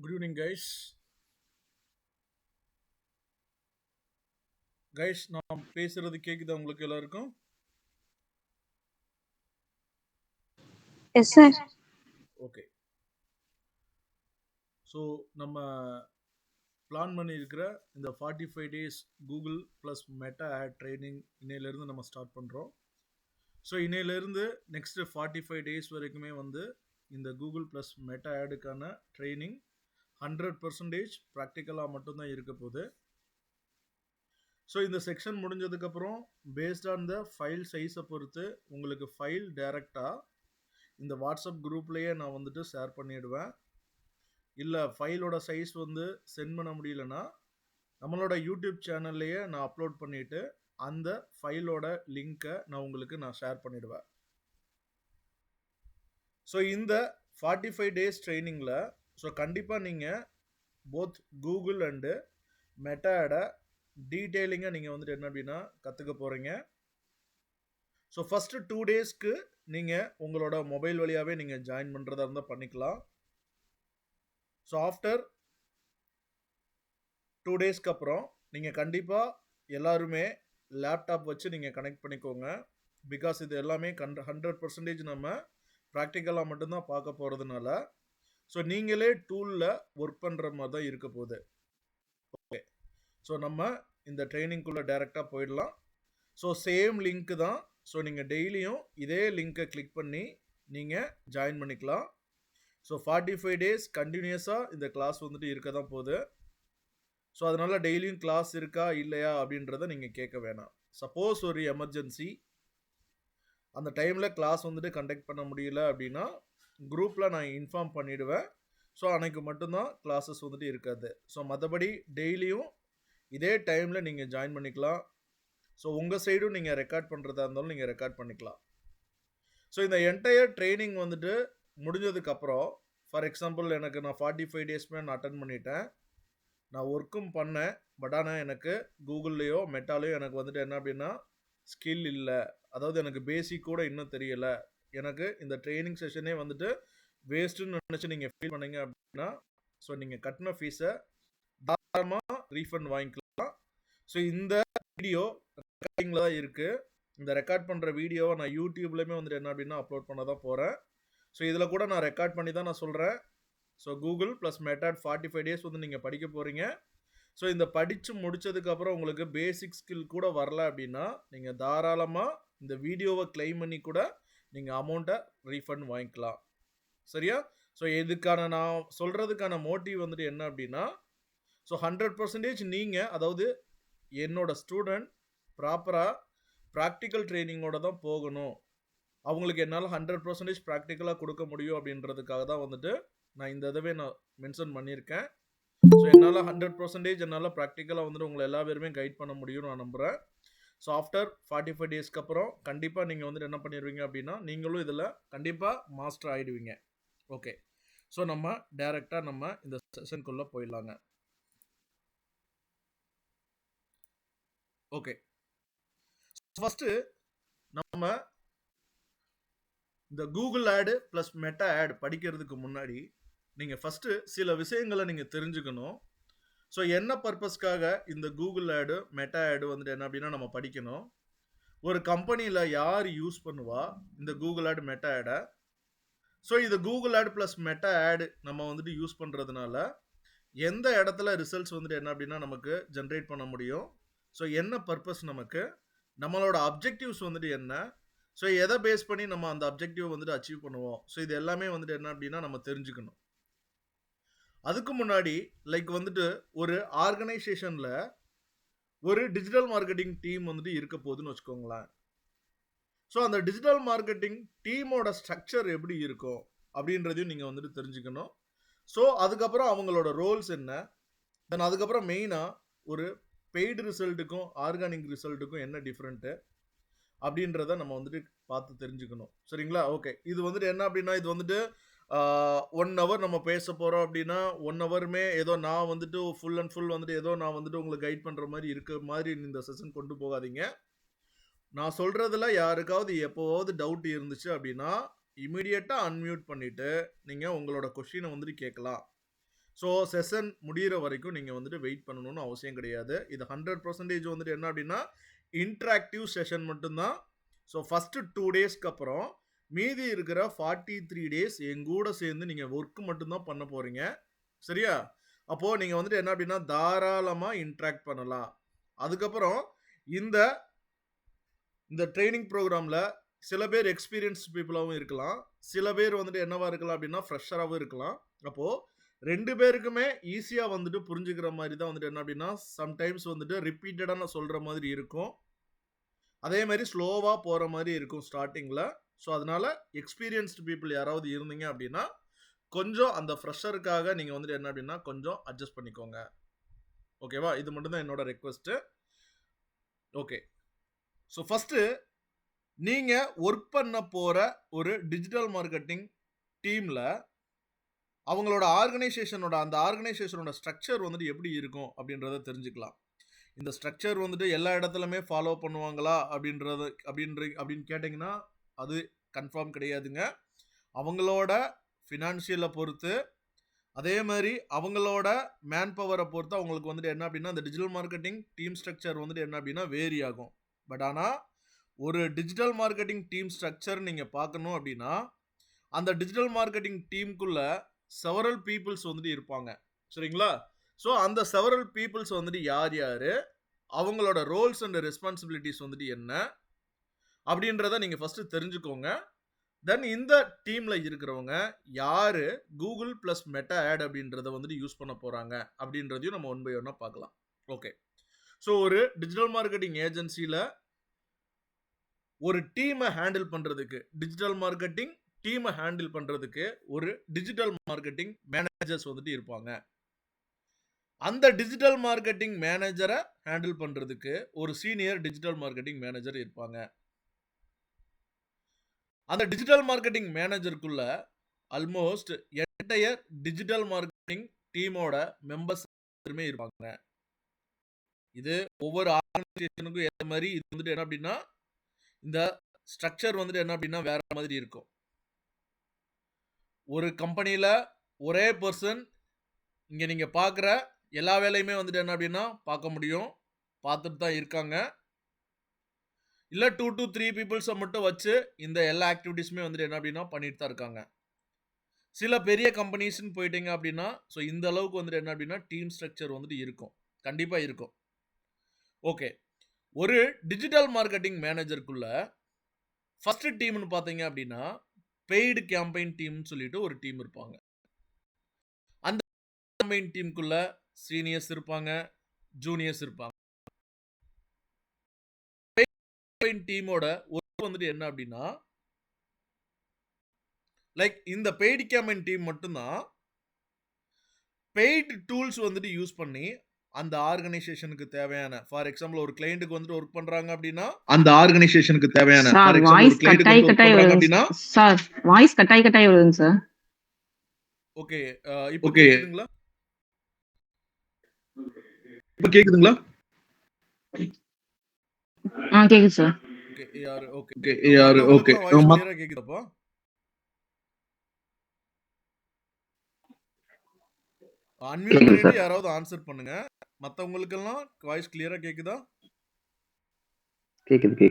Good evening, guys. நான் பேசுறது கேக்குதா உங்களுக்கு எல்லாருக்கும்? Yes, sir. ஓகே. ஸோ நம்ம பிளான் பண்ணியிருக்கிற இந்த 45 days Google plus Meta ad training இன்னையிலேருந்து நம்ம ஸ்டார்ட் பண்ணுறோம். ஸோ இன்னையிலேருந்து நெக்ஸ்ட் 45 டேஸ் வரைக்குமே வந்து இந்த கூகுள் ப்ளஸ் மெட்டா ஆடுக்கான ட்ரைனிங் 100% ப்ராக்டிக்கலாக மட்டும்தான் இருக்க போகுது. ஸோ இந்த செக்ஷன் முடிஞ்சதுக்கப்புறம் பேஸ்ட் ஆன் த ஃபைல் சைஸை பொறுத்து உங்களுக்கு ஃபைல் டைரெக்டாக இந்த வாட்ஸ்அப் குரூப்லேயே நான் வந்துட்டு ஷேர் பண்ணிடுவேன். இல்லை ஃபைலோட சைஸ் வந்து சென்ட் பண்ண முடியலன்னா நம்மளோட யூடியூப் சேனல்லையே நான் அப்லோட் பண்ணிவிட்டு அந்த ஃபைலோட லிங்க்கை நான் ஷேர் பண்ணிடுவேன். ஸோ இந்த 45 டேஸ் ட்ரைனிங்கில் ஸோ கண்டிப்பாக நீங்கள் போத் கூகுள் அண்டு மெட்டாட டீட்டெயிலிங்காக நீங்கள் வந்துட்டு என்ன அப்படின்னா கற்றுக்க போகிறீங்க. ஸோ ஃபஸ்ட்டு 2 டேஸ்க்கு நீங்கள் உங்களோட மொபைல் வழியாகவே நீங்கள் ஜாயின் பண்ணுறதா இருந்தால் பண்ணிக்கலாம். ஸோ ஆஃப்டர் 2 டேஸ்க்கு அப்புறம் நீங்கள் கண்டிப்பாக எல்லாருமே லேப்டாப் வச்சு நீங்கள் கனெக்ட் பண்ணிக்கோங்க. பிகாஸ் இது எல்லாமே 100% நம்ம ப்ராக்டிக்கலாக மட்டும்தான் பார்க்க போகிறதுனால ஸோ நீங்களே டூலில் ஒர்க் பண்ணுற மாதிரி தான் இருக்க போகுது. ஓகே, ஸோ நம்ம இந்த ட்ரைனிங்குள்ளே டைரெக்டாக போயிடலாம். ஸோ சேம் லிங்க்கு தான். ஸோ நீங்கள் டெய்லியும் இதே லிங்க்கை கிளிக் பண்ணி நீங்கள் ஜாயின் பண்ணிக்கலாம். ஸோ 45 டேஸ் கண்டினியூஸாக இந்த கிளாஸ் வந்துட்டு இருக்க தான் போகுது. ஸோ அதனால் டெய்லியும் கிளாஸ் இருக்கா இல்லையா அப்படின்றத நீங்கள் கேட்க வேணாம். சப்போஸ் ஒரு எமர்ஜென்சி அந்த டைமில் கிளாஸ் வந்துட்டு கண்டக்ட் பண்ண முடியல அப்படின்னா குரூப்பில் நான் இன்ஃபார்ம் பண்ணிவிடுவேன். ஸோ அன்னைக்கு மட்டும்தான் கிளாஸஸ் வந்துட்டு இருக்காது. ஸோ மற்றபடி டெய்லியும் இதே டைமில் நீங்கள் ஜாயின் பண்ணிக்கலாம். ஸோ உங்கள் சைடும் நீங்கள் ரெக்கார்ட் பண்ணுறதா இருந்தாலும் நீங்கள் ரெக்கார்ட் பண்ணிக்கலாம். ஸோ இந்த என்டையர் ட்ரைனிங் வந்துட்டு முடிஞ்சதுக்கப்புறம் ஃபார் எக்ஸாம்பிள் எனக்கு நான் 45 டேஸ்மே நான் அட்டன் பண்ணிட்டேன், நான் ஒர்க்கும் பண்ணேன். பட் ஆனால் எனக்கு கூகுள்லேயோ மெட்டாலேயோ எனக்கு வந்துட்டு என்ன அப்படின்னா ஸ்கில் இல்லை, அதாவது எனக்கு பேசிக் கூட இன்னும் தெரியலை, எனக்கு இந்த ட்ரைனிங் செஷனே வந்துட்டு வேஸ்ட்டுன்னு நினச்சி நீங்கள் ஃபீல் பண்ணீங்க அப்படின்னா ஸோ நீங்கள் கட்டின ஃபீஸை தாராளமாக ரீஃபண்ட் வாங்கிக்கலாம். ஸோ இந்த வீடியோ ரெக்கார்டிங்கில் தான் இருக்குது. இந்த ரெக்கார்ட் பண்ணுற வீடியோவை நான் யூடியூப்லேயுமே வந்துட்டு என்ன அப்படின்னா அப்லோட் பண்ண தான் போகிறேன். ஸோ இதில் கூட நான் ரெக்கார்ட் பண்ணி தான் நான் சொல்கிறேன். ஸோ கூகுள் ப்ளஸ் மெட்டாட் 45 டேஸ் வந்து நீங்கள் படிக்க போகிறீங்க. ஸோ இந்த படித்து முடித்ததுக்கப்புறம் உங்களுக்கு பேசிக் ஸ்கில் கூட வரல அப்படின்னா நீங்கள் தாராளமாக இந்த வீடியோவை கிளைம் பண்ணி கூட நீங்கள் அமௌண்ட்டை ரீஃபண்ட் வாங்கிக்கலாம். சரியா? ஸோ இதுக்கான நான் சொல்கிறதுக்கான மோட்டிவ் வந்துட்டு என்ன அப்படின்னா ஸோ 100% நீங்கள், அதாவது என்னோட ஸ்டூடெண்ட் ப்ராப்பராக ப்ராக்டிக்கல் ட்ரைனிங்கோட தான் போகணும், அவங்களுக்கு என்னால் 100% ப்ராக்டிக்கலாக கொடுக்க முடியும் அப்படின்றதுக்காக தான் வந்துட்டு நான் இந்த இதவே நான் மென்ஷன் பண்ணியிருக்கேன். ஸோ என்னால் 100% என்னால் ப்ராக்டிக்கலாக வந்துட்டு உங்களை எல்லா பேருமே கைட் பண்ண முடியும்னு நான் நம்புகிறேன். ஸோ ஆஃப்டர் 45 டேஸ்க்கு அப்புறம் கண்டிப்பாக நீங்கள் வந்துட்டு என்ன பண்ணிடுவீங்க அப்படின்னா நீங்களும் இதில் கண்டிப்பாக மாஸ்டர் ஆகிடுவீங்க. ஓகே, ஸோ நம்ம டைரெக்டாக நம்ம இந்த செஷனுக்குள்ளே போயிடலாங்க. ஓகே, ஃபஸ்ட்டு நம்ம இந்த கூகுள் ஆடு ப்ளஸ் மெட்டா ஆட் படிக்கிறதுக்கு முன்னாடி நீங்கள் ஃபஸ்ட்டு சில விஷயங்களை நீங்கள் தெரிஞ்சுக்கணும். ஸோ என்ன பர்பஸ்க்காக இந்த கூகுள் ஆடு மெட்டா ஆடு வந்துட்டு என்ன அப்படின்னா நம்ம படிக்கணும், ஒரு கம்பெனியில் யார் யூஸ் பண்ணுவா இந்த கூகுள் ஆடு மெட்டா ஆடை, ஸோ இது கூகுள் ஆடு ப்ளஸ் மெட்டா ஆடு நம்ம வந்துட்டு யூஸ் பண்ணுறதுனால எந்த இடத்துல ரிசல்ட்ஸ் வந்துட்டு என்ன அப்படின்னா நமக்கு ஜென்ரேட் பண்ண முடியும், ஸோ என்ன பர்பஸ் நமக்கு, நம்மளோட அப்ஜெக்டிவ்ஸ் வந்துட்டு என்ன, ஸோ எதை பேஸ் பண்ணி நம்ம அந்த அப்ஜெக்டிவ் வந்துட்டு அச்சீவ் பண்ணுவோம், ஸோ இது எல்லாமே வந்துட்டு என்ன அப்படின்னா நம்ம தெரிஞ்சுக்கணும். அதுக்கு முன்னாடி லைக் வந்துட்டு ஒரு ஆர்கனைசேஷனில் ஒரு டிஜிட்டல் மார்க்கெட்டிங் டீம் வந்துட்டு இருக்க போகுதுன்னு வச்சுக்கோங்களேன். ஸோ அந்த டிஜிட்டல் மார்க்கெட்டிங் டீமோட ஸ்ட்ரக்சர் எப்படி இருக்கும் அப்படின்றதையும் நீங்கள் வந்துட்டு தெரிஞ்சுக்கணும். ஸோ அதுக்கப்புறம் அவங்களோட ரோல்ஸ் என்ன, தென் அதுக்கப்புறம் மெயினாக ஒரு பெய்டு ரிசல்ட்டுக்கும் ஆர்கானிக் ரிசல்ட்டுக்கும் என்ன டிஃப்ரெண்ட்டு அப்படின்றத நம்ம வந்துட்டு பார்த்து தெரிஞ்சுக்கணும். சரிங்களா? ஓகே, இது வந்துட்டு என்ன அப்படின்னா இது வந்துட்டு 1 ஹவர் நம்ம பேச போகிறோம் அப்படின்னா 1 ஹவருமே ஏதோ நான் வந்துட்டு ஃபுல் அண்ட் ஃபுல் வந்துட்டு ஏதோ நான் வந்துட்டு உங்களுக்கு கைட் பண்ணுற மாதிரி இருக்க மாதிரி இந்த செஷன் கொண்டு போகாதீங்க. நான் சொல்கிறதுல யாருக்காவது எப்போவாவது டவுட் இருந்துச்சு அப்படின்னா இமீடியட்டாக அன்மியூட் பண்ணிவிட்டு நீங்கள் உங்களோட கொஷினை வந்துட்டு கேட்கலாம். ஸோ செஷன் முடிகிற வரைக்கும் நீங்கள் வந்துட்டு வெயிட் பண்ணணும்னு அவசியம் கிடையாது. இது 100% வந்துட்டு என்ன அப்படின்னா இன்ட்ராக்டிவ் செஷன் மட்டும்தான். ஸோ ஃபஸ்ட்டு 2 டேஸ்க்கு அப்புறம் மீதி இருக்கிற 43 டேஸ் எங்கூட சேர்ந்து நீங்கள் ஒர்க் மட்டும்தான் பண்ண போகிறீங்க. சரியா? அப்போது நீங்கள் வந்துட்டு என்ன அப்படின்னா தாராளமாக இன்ட்ராக்ட் பண்ணலாம். அதுக்கப்புறம் இந்த இந்த ட்ரைனிங் ப்ரோக்ராமில் சில பேர் எக்ஸ்பீரியன்ஸ் பீப்புளாகவும் இருக்கலாம், சில பேர் வந்துட்டு என்னவா இருக்கலாம் அப்படின்னா ஃப்ரெஷராகவும் இருக்கலாம். அப்போது 2 பேருக்குமே ஈஸியாக வந்துட்டு புரிஞ்சுக்கிற மாதிரி தான் வந்துட்டு என்ன அப்படின்னா சம்டைம்ஸ் வந்துட்டு ரிப்பீட்டடாக நான் சொல்கிற மாதிரி இருக்கும், அதே மாதிரி ஸ்லோவாக போகிற மாதிரி இருக்கும் ஸ்டார்டிங்கில். ஸோ அதனால் எக்ஸ்பீரியன்ஸ்டு பீப்புள் யாராவது இருந்தீங்க அப்படின்னா கொஞ்சம் அந்த ஃப்ரெஷருக்காக நீங்கள் வந்துட்டு என்ன அப்படின்னா கொஞ்சம் அட்ஜஸ்ட் பண்ணிக்கோங்க. ஓகேவா? இது மட்டும்தான் என்னோட ரெக்வஸ்ட்டு. ஓகே. ஸோ ஃபஸ்ட்டு நீங்கள் ஒர்க் பண்ண போகிற ஒரு டிஜிட்டல் மார்க்கெட்டிங் டீமில் அவங்களோட ஆர்கனைசேஷனோட ஸ்ட்ரக்சர் வந்துட்டு எப்படி இருக்கும் அப்படின்றத தெரிஞ்சுக்கலாம். இந்த ஸ்ட்ரக்சர் வந்துட்டு எல்லா இடத்துலையுமே ஃபாலோ பண்ணுவாங்களா அப்படின்னு கேட்டிங்கன்னா அது கன்ஃபார்ம் கிடையாதுங்க. அவங்களோட ஃபினான்ஷியலை பொறுத்து, அதே மாதிரி அவங்களோட மேன் பவரை பொறுத்து அவங்களுக்கு வந்துட்டு என்ன அப்படின்னா அந்த டிஜிட்டல் மார்க்கெட்டிங் டீம் ஸ்ட்ரக்சர் வந்துட்டு என்ன அப்படின்னா வேரி ஆகும். பட் ஆனால் ஒரு டிஜிட்டல் மார்க்கெட்டிங் டீம் ஸ்ட்ரக்சர் நீங்கள் பார்க்கணும் அப்படின்னா அந்த டிஜிட்டல் மார்க்கெட்டிங் டீமுக்குள்ள செவரல் பீப்புள்ஸ் வந்துட்டு இருப்பாங்க. சரிங்களா? ஸோ அந்த செவரல் பீப்புள்ஸ் வந்துட்டு யார் யார், அவங்களோட ரோல்ஸ் அண்ட் ரெஸ்பான்சிபிலிட்டிஸ் வந்துட்டு என்ன அப்படின்றத நீங்கள் ஃபஸ்ட்டு தெரிஞ்சுக்கோங்க. தென் இந்த டீமில் இருக்கிறவங்க யார் கூகுள் ப்ளஸ் மெட்டா ஆட் அப்படின்றத வந்துட்டு யூஸ் பண்ண போகிறாங்க அப்படின்றதையும் நம்ம 1 by 1 பார்க்கலாம். ஓகே. ஸோ ஒரு டிஜிட்டல் மார்க்கெட்டிங் ஏஜென்சியில் ஒரு டீமை ஹேண்டில் பண்ணுறதுக்கு டிஜிட்டல் மார்க்கெட்டிங் டீமை ஹேண்டில் பண்ணுறதுக்கு ஒரு டிஜிட்டல் மார்க்கெட்டிங் மேனேஜர்ஸ் வந்துட்டு இருப்பாங்க. அந்த டிஜிட்டல் மார்க்கெட்டிங் மேனேஜரை ஹேண்டில் பண்ணுறதுக்கு ஒரு சீனியர் டிஜிட்டல் மார்க்கெட்டிங் மேனேஜர் இருப்பாங்க. அந்த டிஜிட்டல் மார்க்கெட்டிங் மேனேஜருக்குள்ள ஆல்மோஸ்ட் என்டையர் டிஜிட்டல் மார்க்கெட்டிங் டீமோட மெம்பர்ஸ் இருப்பாங்க. இது ஒவ்வொரு ஆர்கனைசேஷனுக்கும் ஏற்ற மாதிரி இது வந்துட்டு என்ன அப்படின்னா இந்த ஸ்ட்ரக்சர் வந்துட்டு என்ன அப்படின்னா வேற மாதிரி இருக்கும். ஒரு கம்பெனியில் ஒரே பர்சன் இங்கே நீங்கள் பார்க்குற எல்லா வேலையுமே வந்துட்டு என்ன அப்படின்னா பார்க்க முடியும், பார்த்துட்டு தான் இருக்காங்க. இல்லை 2 to 3 பீப்புள்ஸை மட்டும் வச்சு இந்த எல்லா ஆக்டிவிட்டீஸுமே வந்துட்டு என்ன அப்படின்னா பண்ணிட்டு தான் இருக்காங்க. சில பெரிய கம்பெனிஸ்ன்னு போயிட்டீங்க அப்படின்னா ஸோ இந்த அளவுக்கு வந்துட்டு என்ன அப்படின்னா டீம் ஸ்ட்ரக்சர் வந்துட்டு இருக்கும், கண்டிப்பாக இருக்கும். ஓகே. ஒரு டிஜிட்டல் மார்க்கெட்டிங் மேனேஜருக்குள்ள ஃபர்ஸ்ட் டீம்னு பார்த்தீங்க அப்படின்னா பெய்டு கேம்பெயின் டீம்னு சொல்லிட்டு ஒரு டீம் இருப்பாங்க. அந்த கேம்பெயின் டீமுக்குள்ள சீனியர்ஸ் இருப்பாங்க, ஜூனியர்ஸ் இருப்பாங்க. கேம்பெயின் டீமோட ஒர்க் வந்துட்டு என்ன அப்படின்னா லைக் இந்த பெய்டு கேம்பெயின் டீம் மட்டும்தான் பெய்டு டூல்ஸ் வந்துட்டு யூஸ் பண்ணி அந்த ஆர்கனைசேஷனுக்கு தேவையான ஃபார் எக்ஸாம்பிள் ஒரு கிளையண்ட்டுக்கு வந்துட்டு ஒர்க் பண்றாங்க அப்படின்னா அந்த ஆர்கனைசேஷனுக்கு தேவையான சார் வாய்ஸ் கட்டாய் அப்படின்னா சார் வாய்ஸ் கட்டாய் வருதுங்க சார். ஓகே. இப்போ கேக்குதுங்களா? கேக்குது சார். ஓகே யாரு ஓகே வாய்ஸ் கிளியரா கேக்குதப்பா? அன்மியூட் பண்ணிட்டு யாராவது ஆன்சர் பண்ணுங்க. மத்தவங்களுக்கெல்லாம் வாய்ஸ் கிளியரா கேக்குதா? கேக்குது ஓகே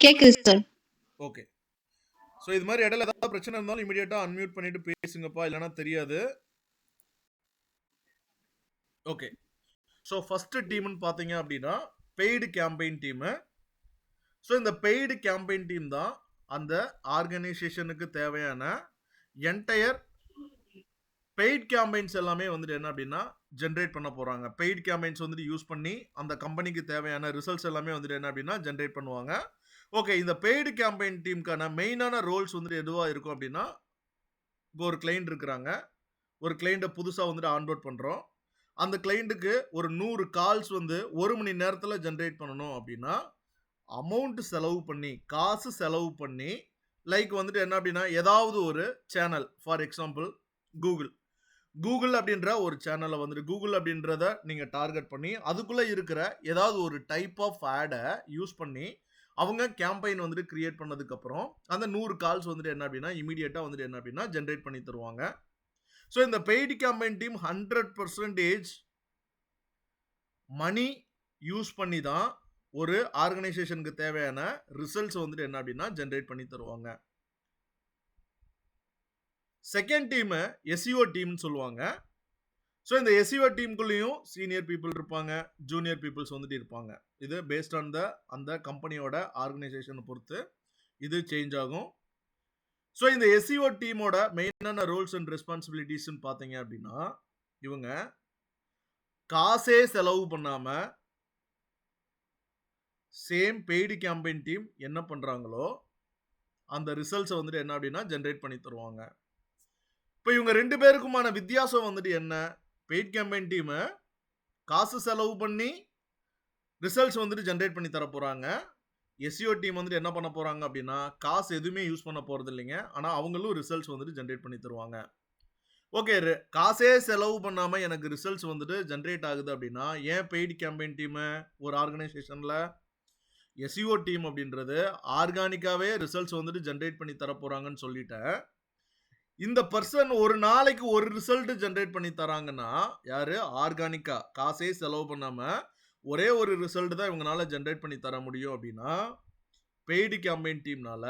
கேக்குது சார். ஓகே. ஸோ இது மாதிரி இடையில ஏதாவது பிரச்சனை இருந்தாலும் இமீடியட்டாக அன்மியூட் பண்ணிட்டு பேசுங்கப்பா, இல்லைன்னா தெரியாது. ஓகே. ஸோ ஃபஸ்ட்டு டீம்னு பார்த்தீங்க அப்படின்னா பெய்டு கேம்பெயின் டீமு. ஸோ இந்த பெய்டு கேம்பெயின் டீம் தான் அந்த ஆர்கனைசேஷனுக்கு தேவையான என்டையர் பெய்ட் கேம்பெயின்ஸ் எல்லாமே வந்துட்டு என்ன அப்படின்னா ஜென்ரேட் பண்ண போகிறாங்க. பெய்ட் கேம்பெயின்ஸ் வந்துட்டு யூஸ் பண்ணி அந்த கம்பெனிக்கு தேவையான ரிசல்ட்ஸ் எல்லாமே வந்துட்டு என்ன அப்படின்னா ஜென்ரேட் பண்ணுவாங்க. ஓகே. இந்த பெய்டு கேம்பெயின் டீமுக்கான மெயினான ரோல்ஸ் வந்துட்டு எதுவாக இருக்கும் அப்படின்னா இப்போ ஒரு கிளைண்ட் இருக்கிறாங்க, ஒரு கிளைண்ட்டை புதுசாக வந்துட்டு ஆன்போர்ட் பண்ணுறோம். அந்த கிளைண்ட்டுக்கு ஒரு 100 கால்ஸ் வந்து 1 மணி நேரத்தில் ஜென்ரேட் பண்ணணும் அப்படின்னா அமௌண்ட் செலவு பண்ணி காசு செலவு பண்ணி லைக் வந்துட்டு என்ன அப்படின்னா ஏதாவது ஒரு சேனல் ஃபார் எக்ஸாம்பிள் கூகுள் அப்படின்ற ஒரு சேனலை வந்துட்டு கூகுள் அப்படின்றத நீங்கள் டார்கெட் பண்ணி அதுக்குள்ளே இருக்கிற ஏதாவது ஒரு டைப் ஆஃப் ஆடை யூஸ் பண்ணி அவங்க கேம்பெயின் வந்துட்டு கிரியேட் பண்ணதுக்கப்புறம் அந்த 100 கால்ஸ் வந்துட்டு என்ன அப்படின்னா இமீடியட்டாக வந்துட்டு என்ன அப்படின்னா ஜென்ரேட் பண்ணி தருவாங்க. ஸோ இந்த பெய்டு கேம்பெயின் டீம் 100% மணி யூஸ் பண்ணி தான் ஒரு ஆர்கனைசேஷனுக்கு தேவையான ரிசல்ட்ஸ் வந்துட்டு என்ன அப்படின்னா ஜென்ரேட் பண்ணி தருவாங்க. செகண்ட் டீம் எஸ்இஓ டீம்னு சொல்லுவாங்க. ஸோ இந்த எஸ்இஓ டீமுக்குள்ளேயும் சீனியர் பீப்புள் இருப்பாங்க, ஜூனியர் பீப்புள்ஸ் வந்துட்டு இருப்பாங்க. இது பேஸ்ட் ஆன் அந்த கம்பெனியோட ஆர்கனைசேஷனை பொறுத்து இது சேஞ்ச் ஆகும். ஸோ இந்த எஸ்இஓ டீமோட மெயினான ரோல்ஸ் அண்ட் ரெஸ்பான்சிபிலிட்டிஸ்ன்னு பார்த்தீங்க அப்படின்னா, இவங்க காசே செலவு பண்ணாம சேம் பெய்டு கேம்பெயின் டீம் என்ன பண்றாங்களோ அந்த ரிசல்ட்ஸை வந்துட்டு என்ன அப்படின்னா ஜென்ரேட் பண்ணி தருவாங்க. இப்போ இவங்க 2 பேருக்குமான வித்தியாசம் வந்துட்டு என்ன? பெய்ட் கேம்பெயின் டீம் காசு செலவு பண்ணி ரிசல்ட்ஸ் வந்துட்டு ஜென்ரேட் பண்ணி தர போறாங்க. எஸ்இஓ டீம் வந்துட்டு என்ன பண்ண போறாங்க அப்படின்னா காசு எதுவுமே யூஸ் பண்ண போறது இல்லைங்க. ஆனால் அவங்களும் ரிசல்ட்ஸ் வந்துட்டு ஜென்ரேட் பண்ணி தருவாங்க. ஓகே, காசே செலவு பண்ணாம எனக்கு ரிசல்ட்ஸ் வந்துட்டு ஜென்ரேட் ஆகுது அப்படின்னா ஏன் பெய்டு கேம்பெயின் டீம் ஒரு ஆர்கனைசேஷன்ல எஸ்இஓ டீம் அப்படின்றது ஆர்கானிக்காவே ரிசல்ட்ஸ் வந்துட்டு ஜென்ரேட் பண்ணி தர போறாங்கன்னு சொல்லிட்டேன். இந்த பர்சன் ஒரு நாளைக்கு ஒரு ரிசல்ட் ஜென்ரேட் பண்ணி தராங்கன்னா யாரு? ஆர்கானிக்கா காசே செலவு பண்ணாம ஒரே ஒரு ரிசல்ட் தான் இவங்களால ஜென்ரேட் பண்ணி தர முடியும் அப்படின்னா பெய்டு கேம்பெயின் டீம்னால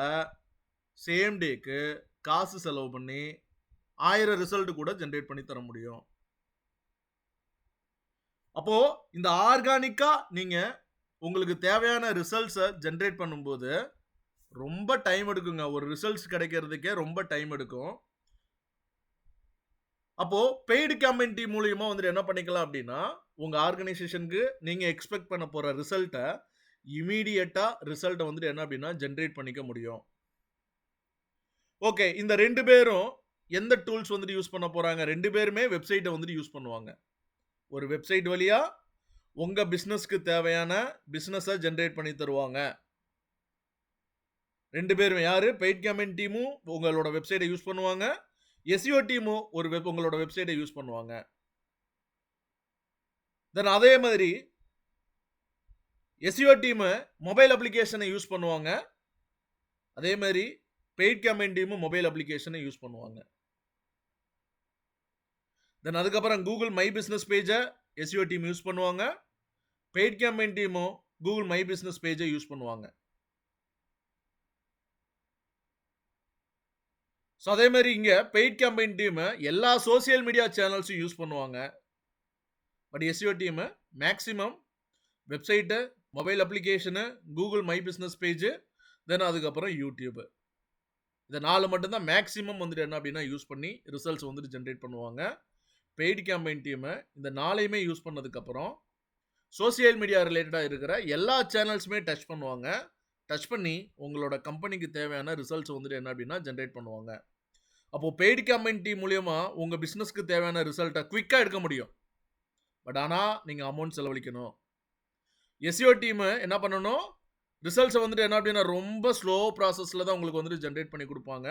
சேம் டேக்கு காசு செலவு பண்ணி 1000 ரிசல்ட் கூட ஜென்ரேட் பண்ணி தர முடியும். அப்போ இந்த ஆர்கானிக்கா நீங்க உங்களுக்கு தேவையான ரிசல்ட்ஸை ஜென்ரேட் பண்ணும்போது ரொம்ப டைம் எடுக்குங்க. ஒரு ரிசல்ட்ஸ் கிடைக்கிறதுக்கே ரொம்ப டைம் எடுக்கும். அப்போ பெய்டு கேம்பெயின் டீம் மூலியமா வந்துட்டு என்ன பண்ணிக்கலாம் அப்படின்னா உங்க ஆர்கனைசேஷனுக்கு நீங்க எக்ஸ்பெக்ட் பண்ண போற ரிசல்ட்டை இமீடியட்டா ரிசல்ட்டை வந்துட்டு என்ன அப்படின்னா ஜென்ரேட் பண்ணிக்க முடியும். ஓகே, இந்த 2 பேரும் எந்த டூல்ஸ் வந்துட்டு யூஸ் பண்ண போறாங்க? 2 பேருமே வெப்சைட்டை வந்துட்டு யூஸ் பண்ணுவாங்க. ஒரு வெப்சைட் வழியா உங்க பிசினஸ்க்கு தேவையான பிசினஸை ஜென்ரேட் பண்ணி தருவாங்க. 2 பேரும் யாரு? பெய்ட் கேம்பெயின் டீமும் உங்களோட வெப்சைட்டை யூஸ் பண்ணுவாங்க. எஸ்இஓ டீமும் உங்களோட வெப்சைட்டை யூஸ் பண்ணுவாங்க. தென் அதே மாதிரி எஸ்இஓ டீம் மொபைல் அப்ளிகேஷனை யூஸ் பண்ணுவாங்க. அதே மாதிரி பெய்ட் கேம்பெயின் டீமும் மொபைல் அப்ளிகேஷனை யூஸ் பண்ணுவாங்க. தென் அதுக்கப்புறம் கூகுள் மை பிசினஸ் பேஜை எஸ்இஓ டீம் யூஸ் பண்ணுவாங்க. பெய்ட் கேம்பெயின் டீமும் கூகுள் மை பிசினஸ் பேஜை யூஸ் பண்ணுவாங்க. ஸோ அதே மாதிரி இங்கே பெய்ட் கேம்பெயின் டீம் எல்லா சோசியல் மீடியா சேனல்ஸும் யூஸ் பண்ணுவாங்க. But SEO team maximum website, mobile application, Google my business page, then அதுக்கப்புறம் யூடியூப். இந்த 4 மட்டும்தான் மேக்ஸிமம் வந்துட்டு என்ன அப்படின்னா யூஸ் பண்ணி ரிசல்ட்ஸ் வந்துட்டு ஜென்ரேட் பண்ணுவாங்க. பெய்டு கேம்பெயின் டீமு இந்த 4ஐயுமே யூஸ் பண்ணதுக்கப்புறம் சோசியல் மீடியா ரிலேட்டடாக இருக்கிற எல்லா சேனல்ஸுமே டச் பண்ணுவாங்க. டச் பண்ணி உங்களோட கம்பெனிக்கு தேவையான ரிசல்ட்ஸ் வந்துட்டு என்ன அப்படின்னா ஜென்ரேட் பண்ணுவாங்க. அப்போது பெய்டு கேம்பெயின் டீம் மூலியமா உங்கள் பிஸ்னஸ்க்கு தேவையான ரிசல்ட்டை குவிக்காக எடுக்க முடியும். பட் ஆனால் நீங்கள் அமௌண்ட் செலவழிக்கணும். எஸ்இஓ டீமு என்ன பண்ணணும்? ரிசல்ட்ஸை வந்துட்டு என்ன அப்படின்னா ரொம்ப ஸ்லோ ப்ராசஸில் தான் உங்களுக்கு வந்துட்டு ஜென்ரேட் பண்ணி கொடுப்பாங்க.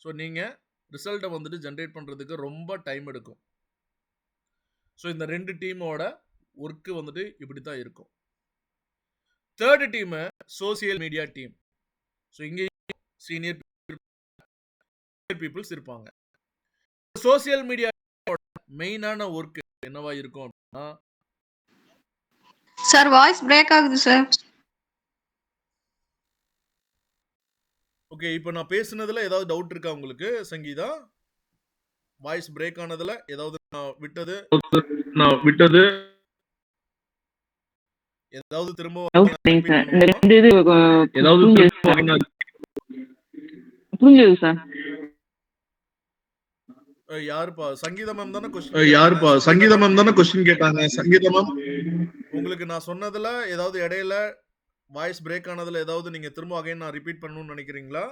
ஸோ நீங்கள் ரிசல்ட்டை வந்துட்டு ஜென்ரேட் பண்ணுறதுக்கு ரொம்ப டைம் எடுக்கும். ஸோ இந்த 2 டீமோட ஒர்க்கு வந்துட்டு இப்படி தான் இருக்கும். Third team social media team. So இங்கேயும் சீனியர் பீப்புள்ஸ் இருப்பாங்க. சோசியல் மீடியா மெயினான ஒர்க் என்னவா இருக்கும் அப்படின்னா சார் வாய்ஸ் பிரேக் ஆகுது சார். ஓகே, இப்போ நான் பேசுனதுல ஏதாவது டவுட் இருக்கா உங்களுக்கு சங்கீதா? வாய்ஸ் பிரேக் ஆனதுல ஏதாவது நான் விட்டது ஏதாவது திரும்ப புரிஞ்சது சார். யாருப்பா? சங்கீதா மேம் தானே கொஸ்டின் கேட்டாங்க. சங்கீதா மேம் உங்களுக்கு நான் சொன்னதுல ஏதாவது இடையில வாய்ஸ் பிரேக் ஆனதுல ஏதாவது நீங்க திரும்ப அகைன் நான் ரிப்பீட் பண்ணணும்னு நினைக்கிறீங்களா?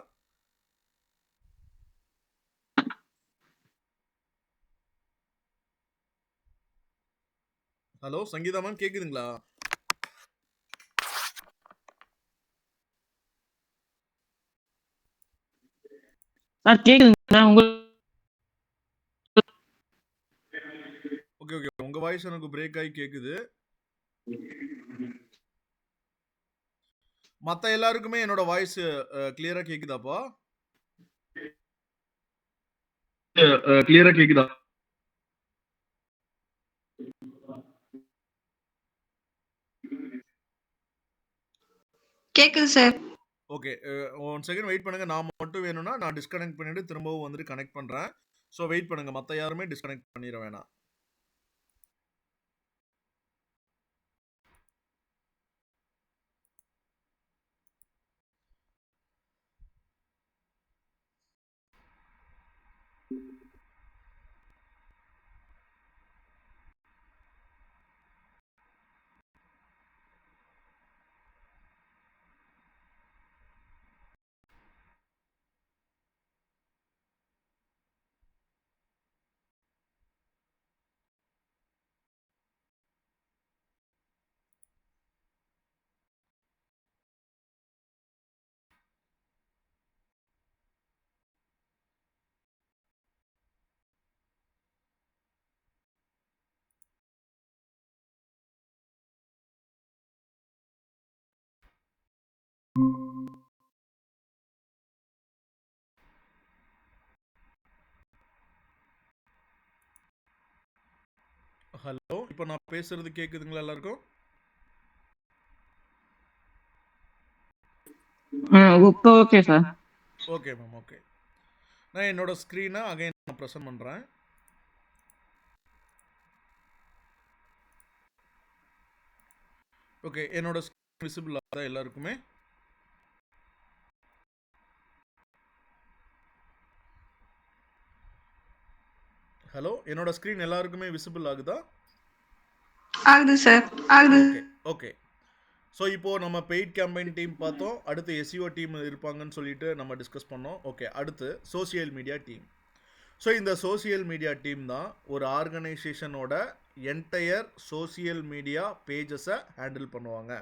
ஹலோ சங்கீதா மேம் கேக்குதுங்களா? சார் கேக்குதுங்க. ஓகே ஓகே, உங்க வாய்ஸ் எனக்கு பிரேக் ஆகி கேக்குது. மத்த எல்லாருக்குமே என்னோட வாய்ஸ் கிளியரா கேக்குதாப்பா? கிளியரா கேக்குதா? கேக்குது சார். ஓகே. 1 செகண்ட் வெயிட் பண்ணுங்க. நான் மட்டும் வேணும்னா நான் டிஸ்கனெக்ட் பண்ணிட்டு திரும்பவும் வந்துட்டு கனெக்ட் பண்றேன். ஸோ வெயிட் பண்ணுங்க. மத்த யாருமே டிஸ்கனெக்ட் பண்ணிட வேணாம். ஹலோ. இப்போ நான் பேசுறது கேக்குதுங்களா எல்லாருக்கும்? இப்போ okay sir. Okay ma'am. Okay. நான் என்னோட ஸ்க்ரீனை அகைன் நான் ப்ரெசென்ட் பண்ணுறேன். ஓகே. என்னோட ஸ்க்ரீன் விசிபிள் ஆகுதா எல்லாருக்குமே? ஹலோ. என்னோட ஸ்க்ரீன் எல்லாருக்குமே விசிபிள் ஆகுதா? ஆகுது சார். ஆகுது. ஓகே. ஓகே. ஸோ இப்போது நம்ம பெய்ட் கேம்பெயின் டீம் பார்த்தோம். அடுத்து எஸ்இஓ டீம் இருப்பாங்கன்னு சொல்லிட்டு நம்ம டிஸ்கஸ் பண்ணோம். ஓகே. அடுத்து சோசியல் மீடியா டீம். ஸோ இந்த சோசியல் மீடியா டீம் தான் ஒரு ஆர்கனைசேஷனோட என்டையர் சோசியல் மீடியா பேஜஸை ஹேண்டில் பண்ணுவாங்க.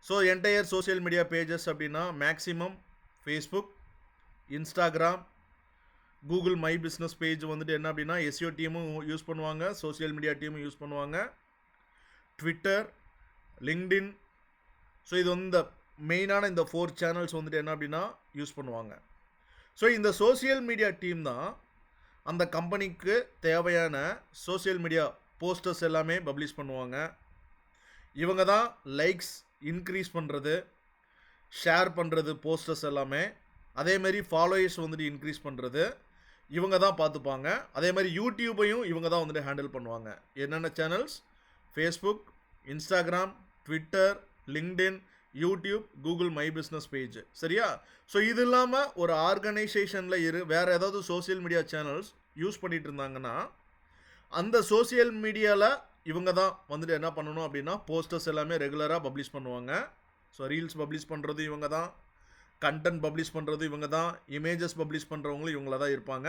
So entire social media pages அப்படின்னா maximum Facebook, Instagram, Google my business page வந்துட்டு என்ன அப்படின்னா எஸ்இஓ டீமும் யூஸ் பண்ணுவாங்க, சோசியல் மீடியா டீமும் யூஸ் பண்ணுவாங்க, ட்விட்டர், லிங்க்டின். ஸோ இது வந்து மெயினான இந்த 4 சேனல்ஸ் வந்துட்டு என்ன அப்படின்னா யூஸ் பண்ணுவாங்க. ஸோ இந்த சோசியல் மீடியா டீம் தான் அந்த கம்பெனிக்கு தேவையான சோசியல் மீடியா போஸ்டர்ஸ் எல்லாமே பப்ளிஷ் பண்ணுவாங்க. இவங்க தான் லைக்ஸ் இன்க்ரீஸ் பண்ணுறது, ஷேர் பண்ணுறது போஸ்டர்ஸ் எல்லாமே. அதேமாரி ஃபாலோயர்ஸ் வந்துட்டு இன்க்ரீஸ் பண்ணுறது இவங்க தான் பார்த்துப்பாங்க. அதே மாதிரி யூடியூபையும் இவங்க தான் வந்துட்டு ஹேண்டில் பண்ணுவாங்க. என்னென்ன channels? Facebook, Instagram, Twitter, LinkedIn, YouTube, Google my business page. சரியா? ஸோ இது இல்லாமல் ஒரு ஆர்கனைசேஷனில் வேறு ஏதாவது சோசியல் மீடியா சேனல்ஸ் யூஸ் பண்ணிகிட்டு இருந்தாங்கன்னா அந்த சோசியல் மீடியாவில் இவங்க தான் வந்துட்டு என்ன பண்ணணும் அப்படின்னா போஸ்டர்ஸ் எல்லாமே ரெகுலராக பப்ளிஷ் பண்ணுவாங்க. ஸோ ரீல்ஸ் பப்ளிஷ் பண்ணுறது இவங்க தான், கண்டென்ட் பப்ளிஷ் பண்ணுறது இவங்க தான், இமேஜஸ் பப்ளிஷ் பண்ணுறவங்களும் இவங்கள தான் இருப்பாங்க.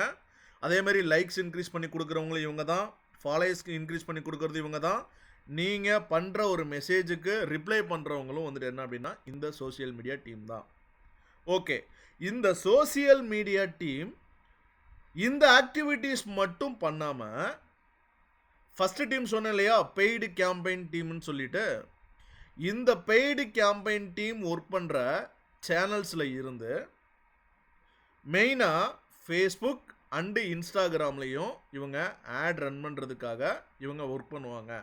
அதேமாதிரி லைக்ஸ் இன்க்ரீஸ் பண்ணி கொடுக்குறவங்களும் இவங்க தான், ஃபாலோயர்ஸ்க்கு இன்க்ரீஸ் பண்ணி கொடுக்குறது இவங்க தான், நீங்கள் பண்ணுற ஒரு மெசேஜுக்கு ரிப்ளை பண்ணுறவங்களும் வந்துட்டு என்ன அப்படின்னா இந்த சோசியல் மீடியா டீம் தான். ஓகே. இந்த சோசியல் மீடியா டீம் இந்த ஆக்டிவிட்டீஸ் மட்டும் பண்ணாமல் ஃபஸ்ட்டு டீம் சொன்னேன் இல்லையா, பெய்டு கேம்பெயின் டீம்னு சொல்லிட்டு, இந்த பெய்டு கேம்பெயின் டீம் ஒர்க் பண்ணுற சேனல்ஸில் இருந்து மெயினாக ஃபேஸ்புக் அண்டு இன்ஸ்டாகிராம்லேயும் இவங்க ஆட் ரன் பண்ணுறதுக்காக இவங்க ஒர்க் பண்ணுவாங்க.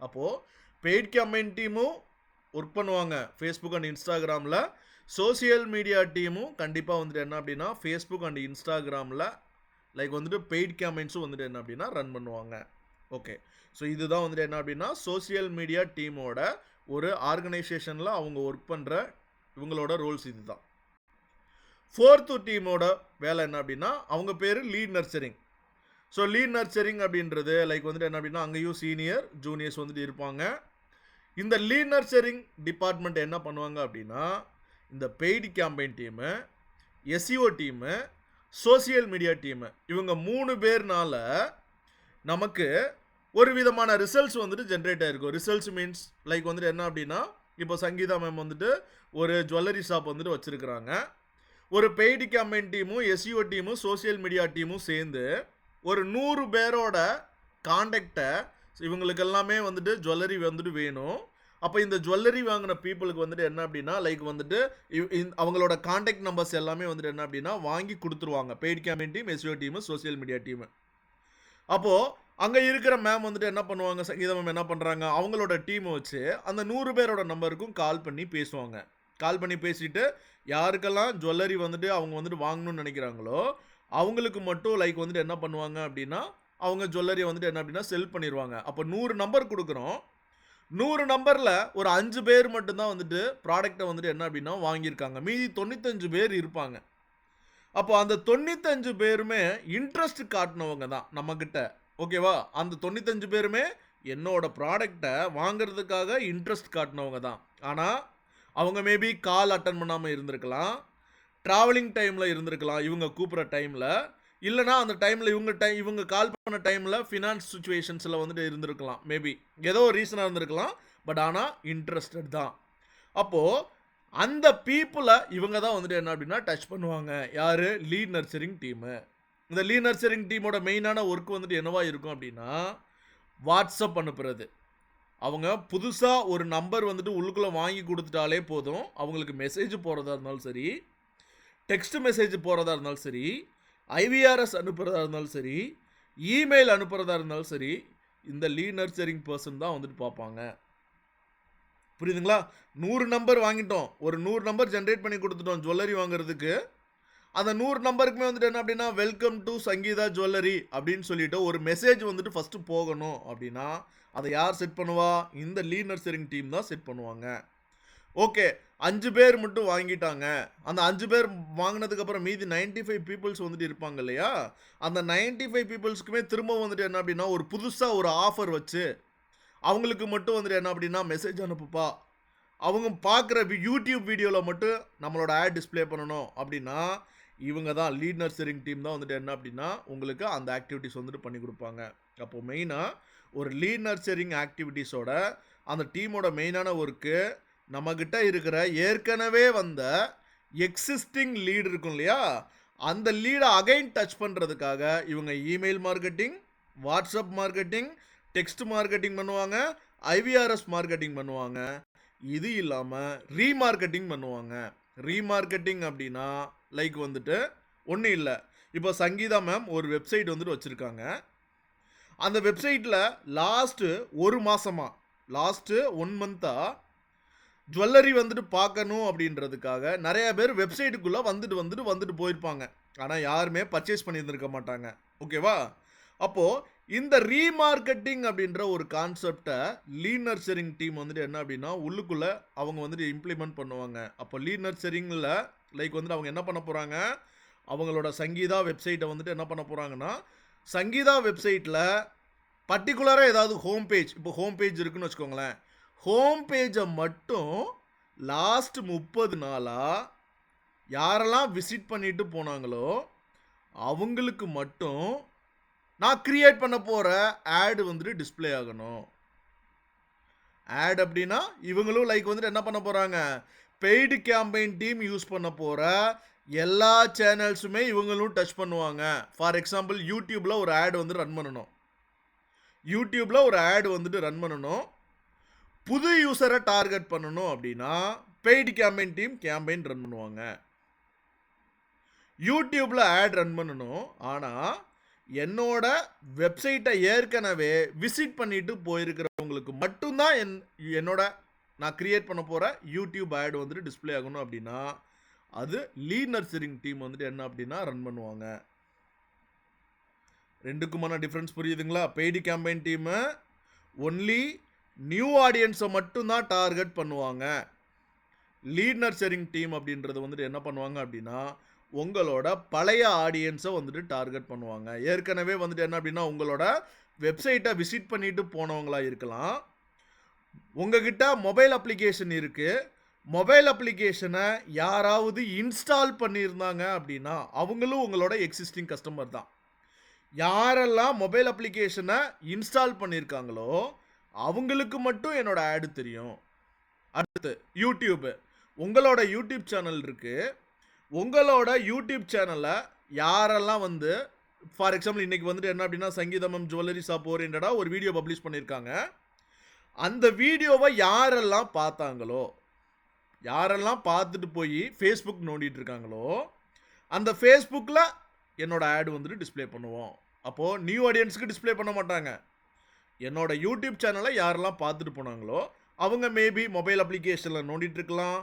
அப்போது பெய்ட் கேம்பெயின் டீமும் ஒர்க் பண்ணுவாங்க ஃபேஸ்புக் அண்ட் இன்ஸ்டாகிராமில், சோசியல் மீடியா டீமும் கண்டிப்பாக வந்துட்டு என்ன அப்படின்னா ஃபேஸ்புக் அண்ட் இன்ஸ்டாகிராமில் லைக் வந்துட்டு பெய்ட் கேம்பெயின்ஸும் வந்துட்டு என்ன அப்படின்னா ரன் பண்ணுவாங்க. ஓகே. ஸோ இதுதான் வந்துட்டு என்ன அப்படின்னா சோசியல் மீடியா டீமோட ஒரு ஆர்கனைசேஷனில் அவங்க ஒர்க் பண்ணுற இவங்களோட ரோல்ஸ் இது தான். 4th டீமோட வேலை என்ன அப்படின்னா அவங்க பேர் lead nurturing. So lead nurturing அப்படின்றது லைக் வந்துட்டு என்ன அப்படின்னா அங்கேயும் சீனியர் ஜூனியர்ஸ் வந்துட்டு இருப்பாங்க. இந்த லீட் நர்ச்சரிங் டிபார்ட்மெண்ட் என்ன பண்ணுவாங்க அப்படின்னா இந்த paid campaign team, SEO team, social media team இவங்க 3 பேர்னால நமக்கு ஒரு விதமான ரிசல்ட்ஸ் வந்துட்டு ஜென்ரேட் ஆகிருக்கும். ரிசல்ட்ஸ் மீன்ஸ் லைக் வந்துட்டு என்ன அப்படின்னா இப்போ சங்கீதா மேம் வந்துட்டு ஒரு ஜுவல்லரி ஷாப் வந்துட்டு வச்சுருக்குறாங்க. ஒரு பெய்டு கேம்பெயின் டீமும் எஸ்இஓ டீமும் சோசியல் மீடியா டீமும் சேர்ந்து ஒரு 100 பேரோட காண்டாக்டை இவங்களுக்கு எல்லாமே வந்துட்டு ஜுவல்லரி வந்துட்டு வேணும். அப்போ இந்த ஜுவல்லரி வாங்கின பீப்புளுக்கு வந்துட்டு என்ன அப்படின்னா லைக் வந்துட்டு அவங்களோட கான்டாக்ட் நம்பர்ஸ் எல்லாமே வந்துட்டு என்ன அப்படின்னா வாங்கி கொடுத்துருவாங்க. Paid campaign team, SEO team, social media team. அப்போது அங்கே இருக்கிற மேம் வந்துட்டு என்ன பண்ணுவாங்க, சங்கீதா மேம் என்ன பண்ணுறாங்க, அவங்களோட டீமை வச்சு அந்த 100 பேரோட நம்பருக்கும் கால் பண்ணி பேசுவாங்க. கால் பண்ணி பேசிட்டு யாருக்கெல்லாம் ஜுவல்லரி வந்துட்டு அவங்க வந்துட்டு வாங்கணும்னு நினைக்கிறாங்களோ அவங்களுக்கு மட்டும் லைக் வந்துட்டு என்ன பண்ணுவாங்க அப்படின்னா அவங்க ஜுவல்லரியை வந்துட்டு என்ன அப்படின்னா செல் பண்ணிடுவாங்க. அப்போ 100 நம்பர் கொடுக்குறோம். 100 நம்பரில் ஒரு 5 பேர் மட்டும்தான் வந்துட்டு ப்ராடக்டை வந்துட்டு என்ன அப்படின்னா வாங்கியிருக்காங்க. மீதி 95 பேர் இருப்பாங்க. அப்போ அந்த 95 பேருமே இன்ட்ரெஸ்ட் காட்டினவங்க தான் நம்மக்கிட்ட. ஓகேவா? அந்த 95 பேருமே என்னோட ப்ராடக்டை வாங்கிறதுக்காக இன்ட்ரெஸ்ட் காட்டினவங்க தான். ஆனால் அவங்க மேபி கால் அட்டன் பண்ணாமல் இருந்திருக்கலாம், ட்ராவலிங் டைமில் இருந்திருக்கலாம் இவங்க கூப்பிட்ற டைமில், இல்லைனா அந்த டைமில் இவங்க கால் பண்ண டைமில் ஃபினான்ஸ் சுச்சுவேஷன்ஸில் வந்துட்டு இருந்திருக்கலாம். மேபி ஏதோ ஒரு ரீசனாக இருந்திருக்கலாம். பட் ஆனால் இன்ட்ரெஸ்டட் தான். அப்போது அந்த பீப்புளை இவங்க தான் வந்துட்டு என்ன அப்படின்னா டச் பண்ணுவாங்க. யார்? Lead nurturing team. இந்த லீட் நர்ச்சரிங் டீமோட மெயினான ஒர்க் வந்துட்டு என்னவா இருக்கும் அப்படின்னா வாட்ஸ்அப் அனுப்புறது. அவங்க புதுசாக ஒரு நம்பர் வந்துட்டு உள்ளுக்குள்ளே வாங்கி கொடுத்துட்டாலே போதும். அவங்களுக்கு மெசேஜ் போகிறதா இருந்தாலும் சரி, டெக்ஸ்ட் மெசேஜ் போகிறதா இருந்தாலும் சரி, ஐவிஆர்எஸ் அனுப்புகிறதா இருந்தாலும் சரி, இமெயில் அனுப்புகிறதா இருந்தாலும் சரி, இந்த லீட் நர்ச்சரிங் பர்சன் தான் வந்துட்டு பார்ப்பாங்க. புரியுதுங்களா? 100 நம்பர் வாங்கிட்டோம், ஒரு 100 நம்பர் ஜென்ரேட் பண்ணி கொடுத்துட்டோம் ஜுவல்லரி வாங்குறதுக்கு. அந்த 100 நம்பருக்குமே வந்துட்டு என்ன அப்படின்னா வெல்கம் டு சங்கீதா ஜுவல்லரி அப்படின்னு சொல்லிட்டு ஒரு மெசேஜ் வந்துட்டு ஃபஸ்ட்டு போகணும் அப்படின்னா அதை யார் செட் பண்ணுவா? இந்த லீட் நர்ச்சரிங் டீம் தான் செட் பண்ணுவாங்க. ஓகே, 5 பேர் மட்டும் வாங்கிட்டாங்க. அந்த 5 பேர் வாங்கினதுக்கப்புறம் மீதி 95 பீப்புள்ஸ் வந்துட்டு இருப்பாங்க இல்லையா? அந்த 95 பீப்புள்ஸ்க்குமே திரும்ப வந்துட்டு என்ன அப்படின்னா ஒரு புதுசாக ஒரு ஆஃபர் வச்சு அவங்களுக்கு மட்டும் வந்துட்டு என்ன அப்படின்னா மெசேஜ் அனுப்புப்பா, அவங்க பார்க்குற யூடியூப் வீடியோவில் மட்டும் நம்மளோட ஆட் டிஸ்பிளே பண்ணணும் அப்படின்னா இவங்க தான் லீட் நர்ச்சரிங் டீம் தான் வந்துட்டு என்ன அப்படின்னா உங்களுக்கு அந்த ஆக்டிவிட்டிஸ் வந்துட்டு பண்ணி கொடுப்பாங்க. அப்போது மெயினாக ஒரு லீட் நர்ச்சரிங் ஆக்டிவிட்டீஸோட அந்த டீமோட மெயினான ஒர்க்கு நம்மக்கிட்ட இருக்கிற ஏற்கனவே வந்த எக்ஸிஸ்டிங் லீடு இருக்கும் இல்லையா, அந்த லீடை அகைன் டச் பண்ணுறதுக்காக இவங்க email marketing, WhatsApp marketing, text marketing பண்ணுவாங்க, ஐவிஆர்எஸ் மார்க்கெட்டிங் பண்ணுவாங்க. இது இல்லாமல் ரீமார்க்கெட்டிங் பண்ணுவாங்க. ரீமார்க்கெட்டிங் அப்படின்னா லைக் வந்துட்டு ஒன்றும் இல்லை, இப்போ சங்கீதா மேம் ஒரு வெப்சைட் வந்துட்டு வச்சுருக்காங்க. அந்த வெப்சைட்டில் லாஸ்ட்டு 1 மாதமாக, லாஸ்ட்டு 1 மந்த்தாக ஜுவல்லரி வந்துட்டு பார்க்கணும் அப்படின்றதுக்காக நிறைய பேர் வெப்சைட்டுக்குள்ளே வந்துட்டு போயிருப்பாங்க. ஆனால் யாருமே பர்ச்சேஸ் பண்ணியிருந்திருக்க மாட்டாங்க. ஓகேவா? அப்போது இந்த ரீமார்க்கெட்டிங் அப்படின்ற ஒரு கான்செப்டை லீட் நர்ச்சரிங் டீம் வந்துட்டு என்ன அப்படின்னா உள்ளுக்குள்ளே அவங்க வந்துட்டு இம்ப்ளிமெண்ட் பண்ணுவாங்க. அப்போ லீட் நர்ச்சரிங்கில் லைக் வந்துட்டு அவங்க என்ன பண்ண போகிறாங்க, அவங்களோட சங்கீதா வெப்சைட்டை வந்துட்டு என்ன பண்ண போகிறாங்கன்னா சங்கீதா வெப்சைட்டில் பர்டிகுலராக ஏதாவது ஹோம் பேஜ், இப்போ ஹோம் பேஜ் இருக்குன்னு வச்சுக்கோங்களேன், ஹோம் பேஜை மட்டும் லாஸ்ட் 30 நாளாக யாரெல்லாம் விசிட் பண்ணிட்டு போனாங்களோ அவங்களுக்கு மட்டும் நான் கிரியேட் பண்ண போகிற ஆடு வந்துட்டு டிஸ்பிளே ஆகணும். ஆட் அப்படின்னா இவங்களும் லைக் வந்துட்டு என்ன பண்ண போகிறாங்க, பெய்டு கேம்பெயின் டீம் யூஸ் பண்ண போகிற எல்லா சேனல்ஸுமே இவங்களும் டச் பண்ணுவாங்க. ஃபார் எக்ஸாம்பிள் யூடியூப்பில் ஒரு ஆட் வந்து ரன் பண்ணணும். யூடியூப்பில் ஒரு ஆட் வந்துட்டு ரன் பண்ணணும். புது யூஸரை டார்கெட் பண்ணணும் அப்படின்னா paid campaign team campaign run பண்ணுவாங்க. யூடியூப்பில் ஆட் ரன் பண்ணணும், ஆனால் என்னோட வெப்சைட்டை ஏற்கனவே விசிட் பண்ணிட்டு போயிருக்கிறவங்களுக்கு மட்டும்தான் என்னோட நான் கிரியேட் பண்ண போகிற யூடியூப் ஆட் வந்துட்டு டிஸ்பிளே ஆகணும் அப்படின்னா அது லீட் நர்ச்சரிங் டீம் வந்துட்டு என்ன அப்படின்னா ரன் பண்ணுவாங்க. ரெண்டுக்குமான டிஃப்ரென்ஸ் புரியுதுங்களா? Paid campaign team only new ஆடியன்ஸை மட்டும்தான் டார்கெட் பண்ணுவாங்க. லீட் நர்ச்சரிங் டீம் அப்படின்றது வந்துட்டு என்ன பண்ணுவாங்க அப்படின்னா உங்களோட பழைய ஆடியன்ஸை வந்துட்டு டார்கெட் பண்ணுவாங்க. ஏற்கனவே வந்துட்டு என்ன அப்படின்னா உங்களோட வெப்சைட்டை விசிட் பண்ணிட்டு போனவங்களா இருக்கலாம். உங்ககிட்ட மொபைல் அப்ளிகேஷன் இருக்குது, மொபைல் அப்ளிகேஷனை யாராவது இன்ஸ்டால் பண்ணியிருந்தாங்க அப்படின்னா அவங்களும் உங்களோட எக்ஸிஸ்டிங் கஸ்டமர் தான். யாரெல்லாம் மொபைல் அப்ளிகேஷனை இன்ஸ்டால் பண்ணியிருக்காங்களோ அவங்களுக்கு மட்டும் என்னோட ஆடு தெரியும். அடுத்து யூடியூப்பு, உங்களோட யூடியூப் சேனல் இருக்குது, உங்களோட யூடியூப் சேனலில் யாரெல்லாம் வந்து ஃபார் எக்ஸாம்பிள் இன்றைக்கி வந்துட்டு என்ன அப்படின்னா சங்கீதம் ஜுவல்லரி ஷாப் ஓரியன்டாக ஒரு வீடியோ பப்ளிஷ் பண்ணியிருக்காங்க. அந்த வீடியோவை யாரெல்லாம் பார்த்தாங்களோ, யாரெல்லாம் பார்த்துட்டு போய் ஃபேஸ்புக் நோண்டிட்டு இருக்காங்களோ, அந்த ஃபேஸ்புக்கில் என்னோட ஆட் வந்துட்டு டிஸ்ப்ளே பண்ணுவோம். அப்போது நியூ ஆடியன்ஸுக்கு டிஸ்ப்ளே பண்ண மாட்டாங்க. என்னோட யூடியூப் சேனலை யாரெல்லாம் பார்த்துட்டு போனாங்களோ அவங்க மேபி மொபைல் அப்ளிகேஷனில் நோண்டிட்டு இருக்கலாம்,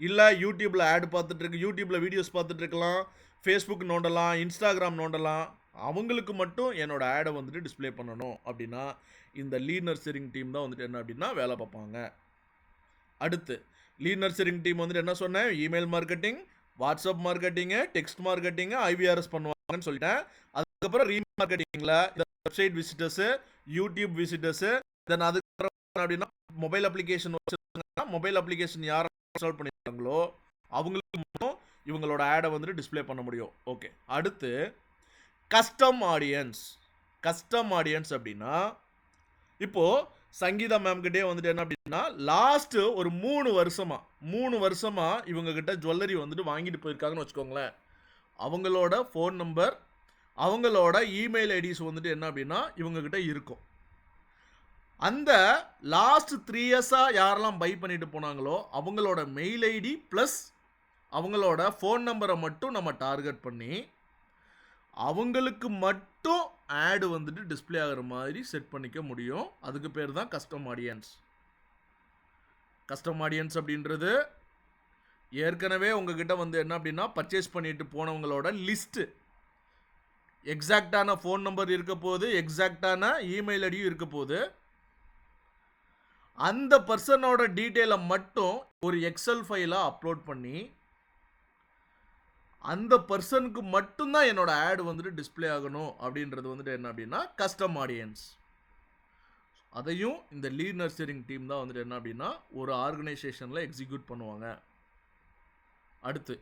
இல்லை யூடியூப்பில் ஆட் பார்த்துட்ருக்கு, யூடியூப்பில் வீடியோஸ் பார்த்துட்ருக்கலாம், ஃபேஸ்புக் நோண்டலாம், இன்ஸ்டாகிராம் நோண்டலாம். அவங்களுக்கு மட்டும் என்னோட ஆடை வந்துட்டு டிஸ்ப்ளே பண்ணணும் அப்படின்னா இந்த லீட் நர்சரிங் டீம் தான் வந்துட்டு என்ன அப்படின்னா வேலை பார்ப்பாங்க. அடுத்து லீட் நர்சரிங் டீம் வந்துட்டு என்ன சொன்னேன், email marketing, WhatsApp marketing, text marketing, IVRS பண்ணுவாங்கன்னு சொல்லிட்டேன். அதுக்கப்புறம் ரீமார்க்கெட்டிங்கில் இந்த வெப்சைட் விசிட்டர்ஸு, யூடியூப் விசிட்டர்ஸு, தென் அதுக்கப்புறம் அப்படின்னா மொபைல் அப்ளிகேஷன் வச்சுருக்காங்கன்னா மொபைல் அப்ளிகேஷன் யார் இன்ஸ்டால் பண்ணியிருக்காங்களோ அவங்களுக்கு மட்டும் இவங்களோட ஆடை வந்துட்டு டிஸ்ப்ளே பண்ண முடியும். ஓகே, அடுத்து கஸ்டம் ஆடியன்ஸ். கஸ்டம் ஆடியன்ஸ் அப்படின்னா இப்போது சங்கீதா மேம்கிட்டே வந்துட்டு என்ன அப்படின்னா லாஸ்ட்டு ஒரு 3 வருஷமாக இவங்ககிட்ட ஜுவல்லரி வந்துட்டு வாங்கிட்டு போயிருக்காங்கன்னு வச்சுக்கோங்களேன். அவங்களோட ஃபோன் நம்பர், அவங்களோட இமெயில் ஐடிஸ் வந்துட்டு என்ன அப்படின்னா இவங்ககிட்ட இருக்கும். அந்த லாஸ்ட் 3 இயர்ஸாக யாரெல்லாம் பை பண்ணிட்டு போனாங்களோ அவங்களோட மெயில் ஐடி ப்ளஸ் அவங்களோட ஃபோன் நம்பரை மட்டும் நம்ம டார்கெட் பண்ணி அவங்களுக்கு மட்டும் ஆடு வந்துட்டு டிஸ்ப்ளே ஆகிற மாதிரி செட் பண்ணிக்க முடியும். அதுக்கு பேர் தான் கஸ்டம் ஆடியன்ஸ். கஸ்டம் ஆடியன்ஸ் அப்படின்றது ஏற்கனவே உங்ககிட்ட வந்து என்ன அப்படின்னா பர்ச்சேஸ் பண்ணிட்டு போனவங்களோட லிஸ்ட்டு, எக்ஸாக்டான ஃபோன் நம்பர் இருக்க போது, எக்ஸாக்டான இமெயில் ஐடியும் இருக்க போது, அந்த பர்சனோட டீட்டெயிலை மட்டும் ஒரு எக்ஸல் ஃபைலாக அப்லோட் பண்ணி அந்த பர்சனுக்கு மட்டும்தான் என்னோட ஆட் வந்துட்டு டிஸ்ப்ளே ஆகணும் அப்படின்றது வந்துட்டு என்ன அப்படின்னா கஸ்டம் ஆடியன்ஸ். அதையும் இந்த லீட் நர்சரிங் டீம் தான் வந்துட்டு என்ன அப்படின்னா ஒரு ஆர்கனைசேஷனில் எக்ஸிக்யூட் பண்ணுவாங்க. அடுத்து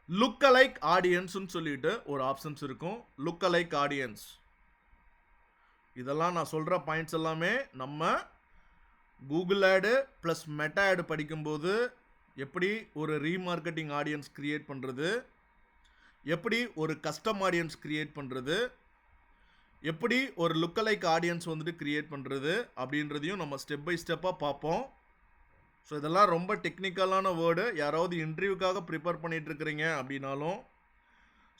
லுக் அலைக் ஆடியன்ஸ்னு சொல்லிட்டு ஒரு ஆப்ஷன்ஸ் இருக்கும். லுக் அலைக் ஆடியன்ஸ் இதெல்லாம் நான் சொல்கிற பாயிண்ட்ஸ் எல்லாமே நம்ம கூகுள் ஆடு ப்ளஸ் மெட்டா ஆடு படிக்கும்போது எப்படி ஒரு ரீமார்க்கெட்டிங் ஆடியன்ஸ் கிரியேட் பண்ணுறது, எப்படி ஒரு கஸ்டம் ஆடியன்ஸ் கிரியேட் பண்ணுறது, எப்படி ஒரு லுக் அலைக் ஆடியன்ஸ் வந்துட்டு கிரியேட் பண்ணுறது அப்படின்றதையும் நம்ம ஸ்டெப் பை ஸ்டெப்பாக பார்ப்போம். ஸோ இதெல்லாம் ரொம்ப டெக்னிக்கலான வேர்டு. யாராவது இன்டர்வியூக்காக ப்ரிப்பேர் பண்ணிகிட்டு இருக்கிறீங்க அப்படின்னாலும்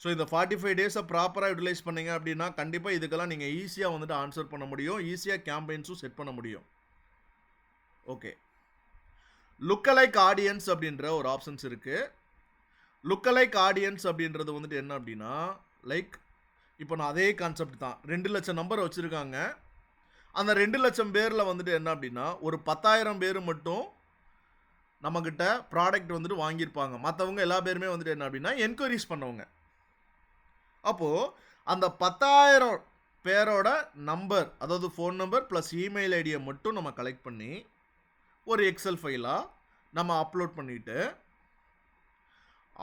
ஸோ இந்த 45 டேஸை ப்ராப்பராக யூட்டிலைஸ் பண்ணிங்க அப்படின்னா கண்டிப்பாக இதுக்கெல்லாம் நீங்கள் ஈஸியாக வந்துட்டு ஆன்சர் பண்ண முடியும், ஈஸியாக கேம்பெயின்ஸும் செட் பண்ண முடியும். ஓகே, லுக் அலைக் ஆடியன்ஸ் அப்படின்ற ஒரு ஆப்ஷன்ஸ் இருக்குது. லுக் அலைக் ஆடியன்ஸ் அப்படின்றது வந்துட்டு என்ன அப்படின்னா லைக் இப்போ நான் அதே கான்செப்ட் தான். 2 லட்சம் நம்பர் வச்சுருக்காங்க. அந்த 2 லட்சம் பேரில் வந்துட்டு என்ன அப்படின்னா ஒரு 10,000 பேர் மட்டும் நம்மக்கிட்ட ப்ராடக்ட் வந்துட்டு வாங்கியிருப்பாங்க. மற்றவங்க எல்லா பேருமே வந்துட்டு என்ன அப்படின்னா என்கொயரிஸ் பண்ணவங்க. அப்போது அந்த 10,000 பேரோட நம்பர், அதாவது ஃபோன் நம்பர் ப்ளஸ் இமெயில் ஐடியை மட்டும் நம்ம கலெக்ட் பண்ணி ஒரு எக்ஸல் ஃபைலாக நம்ம அப்லோட் பண்ணிவிட்டு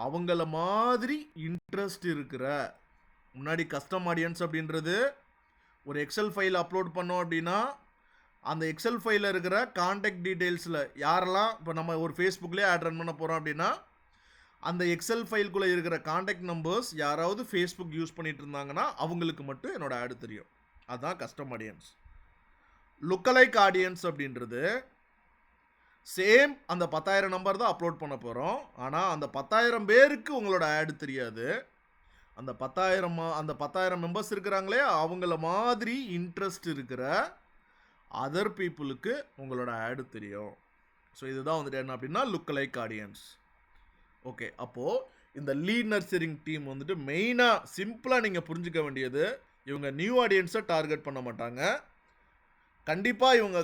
அவங்கள மாதிரி இன்ட்ரெஸ்ட் இருக்கிற முன்னாடி கஸ்டம் ஆடியன்ஸ் அப்படின்றது ஒரு எக்ஸல் ஃபைல் அப்லோட் பண்ணோம் அப்படின்னா அந்த எக்ஸல் ஃபைலில் இருக்கிற கான்டாக்ட் டீட்டெயில்ஸில் யாரெல்லாம் இப்போ நம்ம ஒரு ஃபேஸ்புக்லேயே ஆட் ரன் பண்ண போகிறோம் அப்படின்னா அந்த எக்ஸல் ஃபைல்குள்ளே இருக்கிற கான்டாக்ட் நம்பர்ஸ் யாராவது ஃபேஸ்புக் யூஸ் பண்ணிட்டு இருந்தாங்கன்னா அவங்களுக்கு மட்டும் என்னோட ஆடு தெரியும். அதுதான் கஸ்டம் ஆடியன்ஸ். லுக் அலைக் ஆடியன்ஸ் அப்படின்றது சேம் அந்த 10,000 நம்பர் தான் அப்லோட் பண்ண போகிறோம். ஆனால் அந்த 10,000 பேருக்கு உங்களோட ஆடு தெரியாது. அந்த 10,000 மெம்பர்ஸ் இருக்கிறாங்களே அவங்கள மாதிரி இன்ட்ரெஸ்ட் இருக்கிற அதர் பீப்புளுக்கு உங்களோட ஆடு தெரியும். ஸோ இதுதான் வந்துட்டு என்ன அப்படின்னா லுக் அலைக் ஆடியன்ஸ். ஓகே, அப்போது இந்த லீட் நர்சரிங் டீம் வந்துட்டு மெயினாக சிம்பிளாக நீங்கள் புரிஞ்சுக்க வேண்டியது, இவங்க நியூ ஆடியன்ஸை டார்கெட் பண்ண மாட்டாங்க. கண்டிப்பாக இவங்க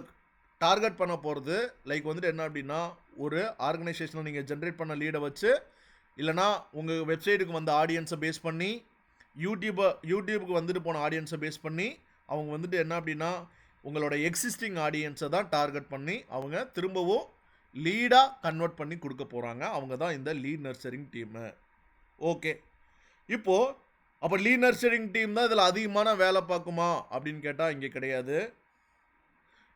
டார்கெட் பண்ண போகிறது லைக் வந்துட்டு என்ன அப்படின்னா ஒரு ஆர்கனைசேஷனில் நீங்கள் ஜென்ரேட் பண்ண லீடை வச்சு, இல்லைனா உங்கள் வெப்சைட்டுக்கு வந்த ஆடியன்ஸை பேஸ் பண்ணி, யூடியூபுக்கு வந்துட்டு போன ஆடியன்ஸை பேஸ் பண்ணி அவங்க வந்துட்டு என்ன அப்படின்னா உங்களோட எக்ஸிஸ்டிங் ஆடியன்ஸை தான் டார்கெட் பண்ணி அவங்க திரும்பவும் லீடாக கன்வெர்ட் பண்ணி கொடுக்க போகிறாங்க. அவங்க தான் இந்த லீட் நர்சரிங் டீமு. ஓகே, இப்போது அப்போ லீட் நர்சரிங் டீம் தான் இதில் அதிகமான வேலை பார்க்குமா அப்படின்னு கேட்டால் இங்கே கிடையாது.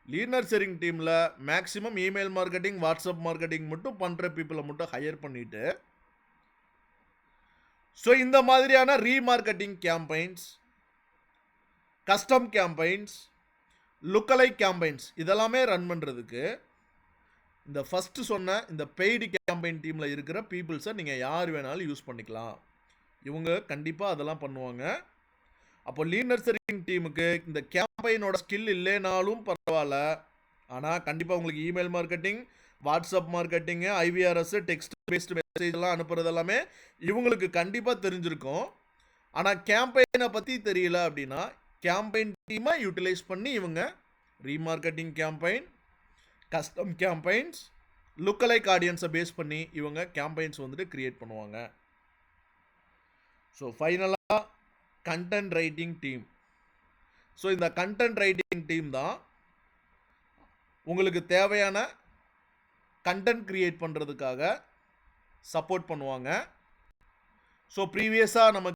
லீட் நர்சரிங் டீமில் maximum email marketing, WhatsApp marketing மட்டும் பண்ணுற பீப்புளை மட்டும் ஹையர் பண்ணிவிட்டு ஸோ இந்த மாதிரியான remarketing campaigns, custom campaigns, lookalike campaigns இதெல்லாமே ரன் பண்ணுறதுக்கு இந்த ஃபஸ்ட்டு சொன்ன இந்த பெய்டு கேம்பெயின் டீமில் இருக்கிற பீப்புள்ஸை நீங்கள் யார் வேணாலும் யூஸ் பண்ணிக்கலாம். இவங்க கண்டிப்பாக அதெல்லாம் பண்ணுவாங்க. அப்போ லீட் நர்சரிங் டீமுக்கு இந்த கேம்பெயினோட ஸ்கில் இல்லைனாலும் பரவாயில்ல, ஆனால் கண்டிப்பாக உங்களுக்கு email marketing, WhatsApp marketing, IVRS, text based மெசேஜ்லாம் அனுப்புறது எல்லாமே இவங்களுக்கு கண்டிப்பாக தெரிஞ்சிருக்கும். ஆனால் கேம்பெயினை பற்றி தெரியல அப்படின்னா கேம்பெயின் டீமை யூட்டிலைஸ் பண்ணி இவங்க remarketing campaign, custom campaigns, lookalike ஆடியன்ஸை பேஸ் பண்ணி இவங்க கேம்பெயின்ஸ் வந்துட்டு கிரியேட் பண்ணுவாங்க. ஸோ ஃபைனலாக கண்டென்ட் ரைட்டிங் டீம். ஸோ இந்த கண்டென்ட் ரைட்டிங் டீம் தான் உங்களுக்கு தேவையான கண்டென்ட் கிரியேட் பண்ணுறதுக்காக சப்போர்ட் பண்ணுவாங்க. ஸோ ப்ரீவியஸாக நம்ம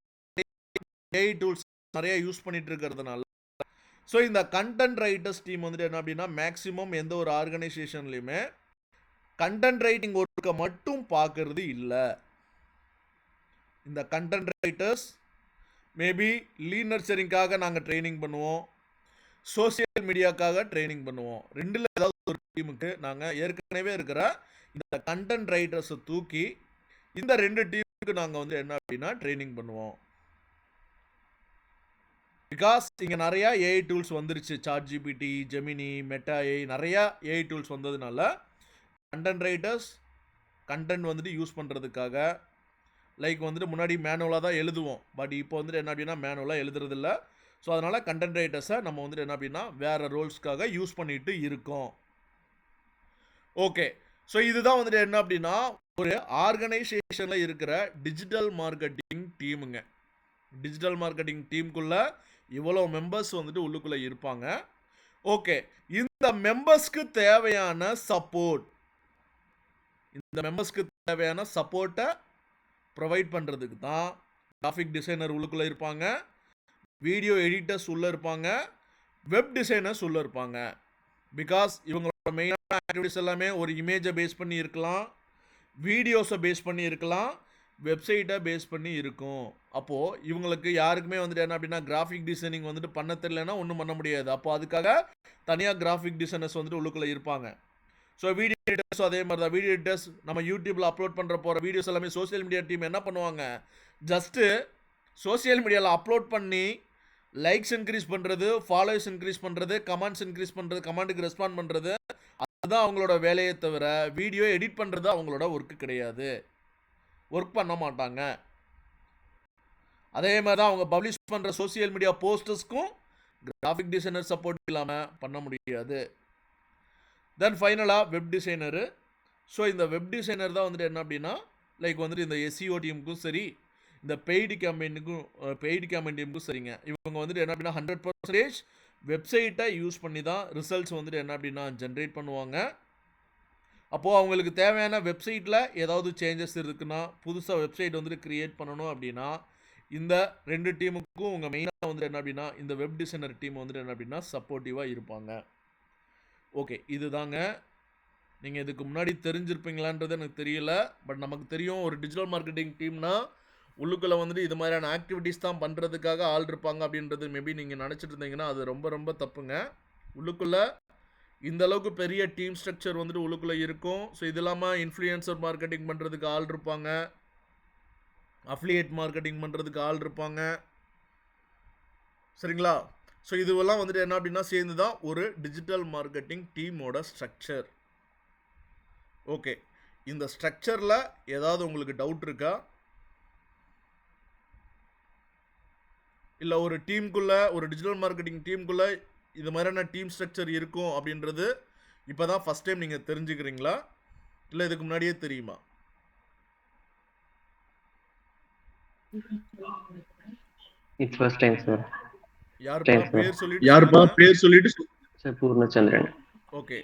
ஏஐ டூல்ஸ் நிறைய யூஸ் பண்ணிட்டு இருக்கிறதுனால ஸோ இந்த கண்டென்ட் ரைட்டர்ஸ் டீம் வந்துட்டு என்ன அப்படின்னா மேக்ஸிமம் எந்த ஒரு ஆர்கனைசேஷன்லையுமே கண்டென்ட் ரைட்டிங் ஒர்க்கை மட்டும் பார்க்கறது இல்லை. இந்த கண்டென்ட் ரைட்டர்ஸ் மேபி லீட் நர்சரிங்காக நாங்கள் ட்ரைனிங் பண்ணுவோம், சோசியல் மீடியாக்காக ட்ரைனிங் பண்ணுவோம். ரெண்டில் ஏதாவது ஒரு டீமுக்கு நாங்கள் ஏற்கனவே இருக்கிற இந்த கண்டென்ட் ரைட்டர்ஸை தூக்கி இந்த 2 டீமுக்கு நாங்கள் வந்து என்ன அப்படின்னா ட்ரைனிங் பண்ணுவோம். பிகாஸ் இங்கே நிறையா ஏஐ டூல்ஸ் வந்துருச்சு, ChatGPT, ஜெமினி, மெட்டா ஏஐ, நிறையா ஏஐ டூல்ஸ் வந்ததுனால கண்டென்ட் ரைட்டர்ஸ் கண்டென்ட் வந்துட்டு யூஸ் பண்ணுறதுக்காக லைக் வந்துட்டு முன்னாடி மேனுவலாக தான் எழுதுவோம், பட் இப்போ வந்துட்டு என்ன அப்படின்னா மேனுவலாக எழுதுறதில்ல. ஸோ அதனால் கண்டென்ட் ரைட்டர்ஸை நம்ம வந்துட்டு என்ன அப்படின்னா வேறு ரோல்ஸ்க்காக யூஸ் பண்ணிட்டு இருக்கோம். ஓகே, ஸோ இதுதான் வந்துட்டு என்ன அப்படின்னா ஒரு ஆர்கனைசேஷனில் இருக்கிற டிஜிட்டல் மார்க்கெட்டிங் டீமுங்க. டிஜிட்டல் மார்க்கெட்டிங் டீமுக்குள்ளே இவ்வளோ மெம்பர்ஸ் வந்துட்டு உள்ளுக்குள்ளே இருப்பாங்க. ஓகே, இந்த மெம்பர்ஸ்க்கு தேவையான சப்போர்ட், இந்த மெம்பர்ஸ்க்கு தேவையான சப்போர்ட்டை ப்ரொவைட் பண்ணுறதுக்கு தான் கிராஃபிக் டிசைனர் உள்ளுக்குள்ளே இருப்பாங்க, வீடியோ எடிட்டர்ஸ் உள்ளே இருப்பாங்க, வெப் டிசைனர்ஸ் உள்ளே இருப்பாங்க. பிகாஸ் இவங்களோட மெயினான ஆக்டிவிட்டிஸ் எல்லாமே ஒரு இமேஜை பேஸ் பண்ணி இருக்கலாம், வீடியோஸை பேஸ் பண்ணி இருக்கலாம், வெப்சைட்டை பேஸ் பண்ணி இருக்கும். அப்போது இவங்களுக்கு யாருக்குமே வந்துட்டு என்ன அப்படின்னா கிராஃபிக் டிசைனிங் வந்துட்டு பண்ண தெரியலன்னா ஒன்றும் பண்ண முடியாது. அப்போ அதுக்காக தனியாக கிராஃபிக் டிசைனர்ஸ் வந்துட்டு உள்ளுக்குள்ளே இருப்பாங்க. ஸோ வீடியோ எடிட்டர்ஸும் அதே மாதிரி தான். வீடியோ எடிட்டர்ஸ் நம்ம யூடியூப்பில் அப்லோட் பண்ணுற போகிற வீடியோஸ் எல்லாமே சோசியல் மீடியா டீம் என்ன பண்ணுவாங்க, ஜஸ்ட்டு சோசியல் மீடியாவில் அப்லோட் பண்ணி லைக்ஸ் இன்க்ரீஸ் பண்ணுறது, ஃபாலோவர்ஸ் இன்க்ரீஸ் பண்ணுறது, கமெண்ட்ஸ் இன்க்ரீஸ் பண்ணுறது, கமெண்ட்டுக்கு ரெஸ்பாண்ட் பண்ணுறது, அதுதான் அவங்களோட வேலையை தவிர வீடியோ எடிட் பண்ணுறது அவங்களோட ஒர்க்கு கிடையாது, ஒர்க் பண்ண மாட்டாங்க. அதே மாதிரி தான் அவங்க பப்ளிஷ் பண்ணுற சோசியல் மீடியா போஸ்டர்ஸ்க்கும் கிராஃபிக் டிசைனர் சப்போர்ட் இல்லாமல் பண்ண முடியாது. தென் ஃபைனலாக வெப் டிசைனரு. ஸோ இந்த வெப் டிசைனர் தான் வந்துட்டு என்ன அப்படின்னா லைக் வந்துட்டு இந்த எஸ்இஓ டீமுக்கும் சரி, இந்த பெய்டு கேம்பெயின் டீமுக்கும் சரிங்க. இவங்க வந்துட்டு என்ன அப்படின்னா 100% வெப்சைட்டை யூஸ் பண்ணி தான் ரிசல்ட்ஸ் வந்துட்டு என்ன அப்படின்னா ஜென்ரேட் பண்ணுவாங்க. அப்போது அவங்களுக்கு தேவையான வெப்சைட்டில் ஏதாவது சேஞ்சஸ் இருக்குன்னா, புதுசாக வெப்சைட் வந்துட்டு க்ரியேட் பண்ணணும் அப்படின்னா இந்த 2 டீமுக்கும் உங்கள் மெயினாக வந்துட்டு என்ன அப்படின்னா இந்த வெப் டிசைனர் டீம் வந்துட்டு என்ன அப்படின்னா சப்போர்ட்டிவாக இருப்பாங்க. ஓகே, இதுதாங்க. நீங்கள் இதுக்கு முன்னாடி தெரிஞ்சிருப்பீங்களான்றது எனக்கு தெரியல, பட் நமக்கு தெரியும் ஒரு டிஜிட்டல் மார்க்கெட்டிங் டீம்னா உள்ளுக்குள்ளே வந்துட்டு இது மாதிரியான ஆக்டிவிட்டீஸ் தான் பண்ணுறதுக்காக ஆள் இருப்பாங்க அப்படின்றது மேபி நீங்கள் நினச்சிட்டு இருந்தீங்கன்னா அது ரொம்ப ரொம்ப தப்புங்க. உள்ளுக்குள்ளே இந்த அளவுக்கு பெரிய டீம் ஸ்ட்ரக்சர் வந்துட்டு உள்ளுக்குள்ளே இருக்கும். ஸோ இது இல்லாமல் இன்ஃப்ளூயன்சர் மார்க்கெட்டிங் பண்ணுறதுக்கு ஆள் இருப்பாங்க, அஃபிலியேட் மார்க்கெட்டிங் பண்ணுறதுக்கு ஆள் இருப்பாங்க, சரிங்களா? ஸோ இதுவெல்லாம் வந்துட்டு என்ன அப்படின்னா சேர்ந்து தான் ஒரு டிஜிட்டல் மார்க்கெட்டிங் டீமோட ஸ்ட்ரக்சர். ஓகே, இந்த ஸ்ட்ரக்சரில் ஏதாவது உங்களுக்கு டவுட் இருக்கா? இல்லை ஒரு டீமுக்குள்ளே ஒரு டிஜிட்டல் மார்க்கெட்டிங் டீமுக்குள்ளே இது மாதிரியான டீம் ஸ்ட்ரக்சர் இருக்கும் அப்படின்றது இப்போ தான் ஃபஸ்ட் டைம் நீங்கள் தெரிஞ்சுக்கிறீங்களா, இல்லை இதுக்கு முன்னாடியே தெரியுமா? It's first time sir. யாருப்பா Thanks, sir. பேர் சொல்லிட்டு சார் பூர்ணச்சந்திரன். ஓகே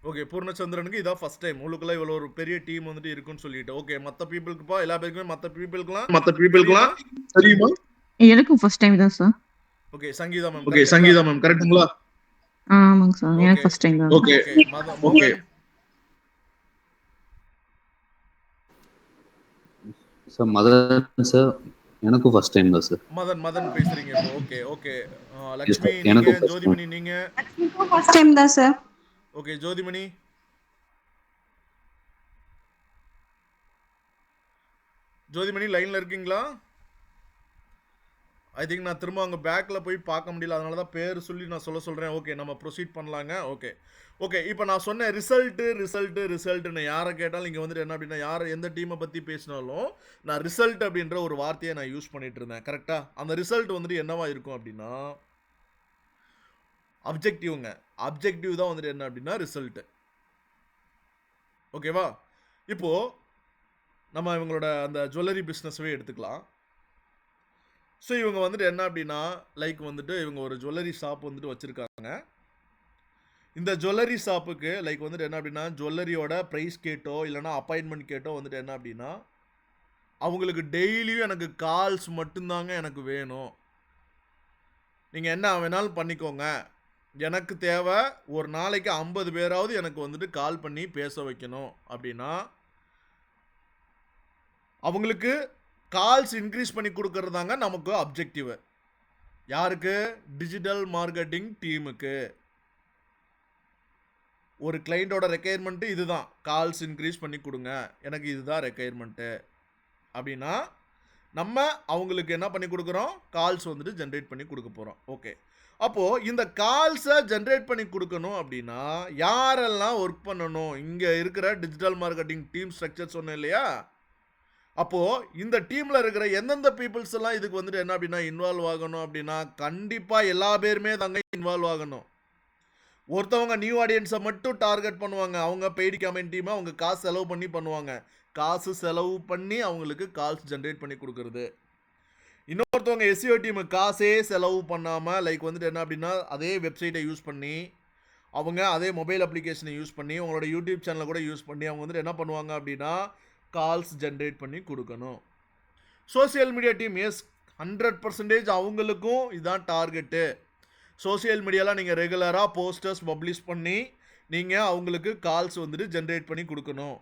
ஓகே, பூர்ணச்சந்திரனுக்கு இதான் ஃபர்ஸ்ட் டைம் உள்ளுக்குள்ள இவ்வளோ ஒரு பெரிய டீம் வந்துட்டு இருக்குன்னு சொல்லிட்டு. ஓகே, மற்ற பீப்புளுக்குப்பா எல்லா பேருக்குமே மற்ற பீப்புளுக்குலாம் தெரியுமா? எனக்கும் ஃபர்ஸ்ட் டைம் தான் சார். ஓகே, சங்கீதா மேம் கரெக்ட்டுங்களா? ஆமாங்க சார், எனக்கு ஃபர்ஸ்ட் டைம் தான். Okay okay sir Madan sir எனக்கும் ஃபர்ஸ்ட் டைம் தான் சார். மதன் பேசுறீங்க இப்போ. Okay okay. Yes Lakshmi sir. நீங்க, எனக்கும் ஃபர்ஸ்ட் டைம். ஜோதிமணி நீங்க. ஃபர்ஸ்ட் டைம் தான் சார். ஓகே ஜோதிமணி. ஜோதிமணி லைன்ல இருக்கீங்களா? ஐ திங்க் நான் திரும்ப அங்கே பேக்கில் போய் பார்க்க முடியல, அதனால தான் பேர் சொல்லி நான் சொல்கிறேன். ஓகே நம்ம ப்ரொசீட் பண்ணலாங்க. ஓகே இப்போ நான் சொன்னேன் ரிசல்ட்டுன்னு யாரை கேட்டாலும் இங்கே வந்துட்டு என்ன அப்படின்னா, யார் எந்த டீமை பற்றி பேசினாலும் நான் ரிசல்ட் அப்படின்ற ஒரு வார்த்தையை நான் யூஸ் பண்ணிட்டு இருந்தேன். கரெக்டாக அந்த ரிசல்ட் வந்துட்டு என்னவா இருக்கும் அப்படின்னா அப்ஜெக்டிவ் தான் வந்துட்டு என்ன அப்படின்னா ரிசல்ட்டு. ஓகேவா? இப்போது நம்ம இவங்களோட அந்த ஜுவல்லரி பிஸ்னஸவே எடுத்துக்கலாம். ஸோ இவங்க வந்துட்டு என்ன அப்படின்னா லைக் வந்துட்டு இவங்க ஒரு ஜுவல்லரி ஷாப் வந்துட்டு வச்சுருக்காங்க. இந்த ஜுவல்லரி ஷாப்புக்கு லைக் வந்துட்டு என்ன அப்படின்னா ஜுவல்லரியோட ப்ரைஸ் கேட்டோ இல்லைனா அப்பாயின்மெண்ட் கேட்டோ வந்துட்டு என்ன அப்படின்னா அவங்களுக்கு டெய்லியும் எனக்கு கால்ஸ் மட்டும்தாங்க எனக்கு வேணும், நீங்கள் என்ன வேணாலும் பண்ணிக்கோங்க, எனக்கு தேவை ஒரு நாளைக்கு 50 பேராவது எனக்கு வந்துட்டு கால் பண்ணி பேச வைக்கணும் அப்படின்னா அவங்களுக்கு கால்ஸ் இன்க்ரீஸ் பண்ணி கொடுக்கறதாங்க நமக்கு அப்ஜெக்டிவ். யாருக்கு? டிஜிட்டல் மார்க்கெட்டிங் டீமுக்கு. ஒரு கிளைண்டோட ரெக்குயர்மெண்ட்டு இதுதான், கால்ஸ் இன்க்ரீஸ் பண்ணி கொடுங்க, எனக்கு இதுதான் ரெக்குயர்மெண்ட்டு அப்படின்னா நம்ம அவங்களுக்கு என்ன பண்ணி கொடுக்குறோம்? கால்ஸ் வந்துட்டு ஜென்ரேட் பண்ணி கொடுக்க போகிறோம். ஓகே, அப்போது இந்த கால்ஸை ஜென்ரேட் பண்ணி கொடுக்கணும் அப்படின்னா யாரெல்லாம் ஒர்க் பண்ணணும்? இங்கே இருக்கிற டிஜிட்டல் மார்க்கெட்டிங் டீம் ஸ்ட்ரக்சர் சொன்னேன் இல்லையா? அப்போது இந்த டீமில் இருக்கிற எந்தெந்த பீப்புள்ஸ் எல்லாம் இதுக்கு வந்துட்டு என்ன அப்படின்னா இன்வால்வ் ஆகணும் அப்படின்னா கண்டிப்பாக எல்லா பேருமே தாங்க இன்வால்வ் ஆகணும். ஒருத்தவங்க நியூ ஆடியன்ஸை மட்டும் டார்கெட் பண்ணுவாங்க, அவங்க பெய்டு கேம்பெயின் டீமை அவங்க காசு செலவு பண்ணி பண்ணுவாங்க, காசு செலவு பண்ணி அவங்களுக்கு கால்ஸ் ஜென்ரேட் பண்ணி கொடுக்குறது. இன்னொருத்தவங்க எஸ்இஓ டீமு காசே செலவு பண்ணாமல் லைக் வந்துட்டு என்ன அப்படின்னா அதே வெப்சைட்டை யூஸ் பண்ணி அவங்க அதே மொபைல் அப்ளிகேஷனை யூஸ் பண்ணி உங்களோட யூடியூப் சேனலை கூட யூஸ் பண்ணி அவங்க வந்துட்டு என்ன பண்ணுவாங்க அப்படின்னா கால்ஸ் ஜென்ரேட் பண்ணி கொடுக்கணும். சோசியல் மீடியா டீம் 100% அவங்களுக்கும் இதுதான் டார்கெட்டு. சோசியல் மீடியாவில் நீங்கள் ரெகுலராக போஸ்டர்ஸ் பப்ளிஷ் பண்ணி நீங்கள் அவங்களுக்கு கால்ஸ் வந்துட்டு ஜென்ரேட் பண்ணி கொடுக்கணும்.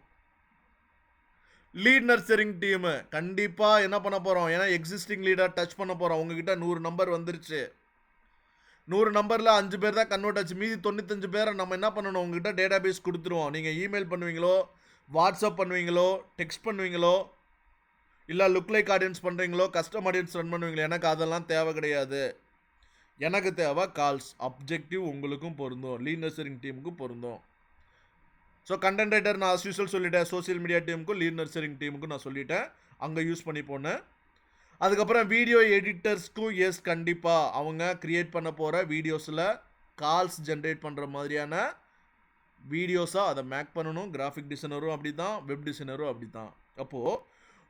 லீட் நர்சரிங் டீமு கண்டிப்பாக என்ன பண்ண போகிறோம்? ஏன்னா எக்ஸிஸ்டிங் லீடாக டச் பண்ண போகிறோம். உங்ககிட்ட 100 நம்பர் வந்துருச்சு, 100 நம்பரில் 5 பேர் தான் கன்வெர்ட் ஆச்சு, மீதி 95 பேரை நம்ம என்ன பண்ணணும்? உங்ககிட்ட டேட்டா பேஸ் கொடுத்துருவோம். நீங்கள் இமெயில் பண்ணுவீங்களோ, வாட்ஸ்அப் பண்ணுவீங்களோ, டெக்ஸ்ட் பண்ணுவீங்களோ, இல்லை லுக் லைக் ஆடியன்ஸ் பண்ணுறீங்களோ, கஸ்டம் ஆடியன்ஸ் ரன் பண்ணுவீங்களோ, எனக்கு அதெல்லாம் தேவை கிடையாது. எனக்கு தேவை கால்ஸ். அப்ஜெக்டிவ் உங்களுக்கும் பொருந்தும், லீட் நர்சரிங் டீமுக்கும் பொருந்தும். ஸோ கண்டென்ட் ரைட்டர் நான் யூஸ்வல் சொல்லிட்டேன், சோசியல் மீடியா டீமுக்கும் லீட் நர்சரிங் டீமுக்கும் நான் சொல்லிட்டேன், அங்கே யூஸ் பண்ணி போனேன். அதுக்கப்புறம் வீடியோ எடிட்டர்ஸ்க்கும் கண்டிப்பாக அவங்க க்ரியேட் பண்ண போகிற வீடியோஸில் கால்ஸ் ஜென்ரேட் பண்ணுற மாதிரியான வீடியோஸாக அதை மேக் பண்ணணும். கிராஃபிக் டிசைனரும் அப்படி தான், வெப் டிசைனரும் அப்படி தான். அப்போது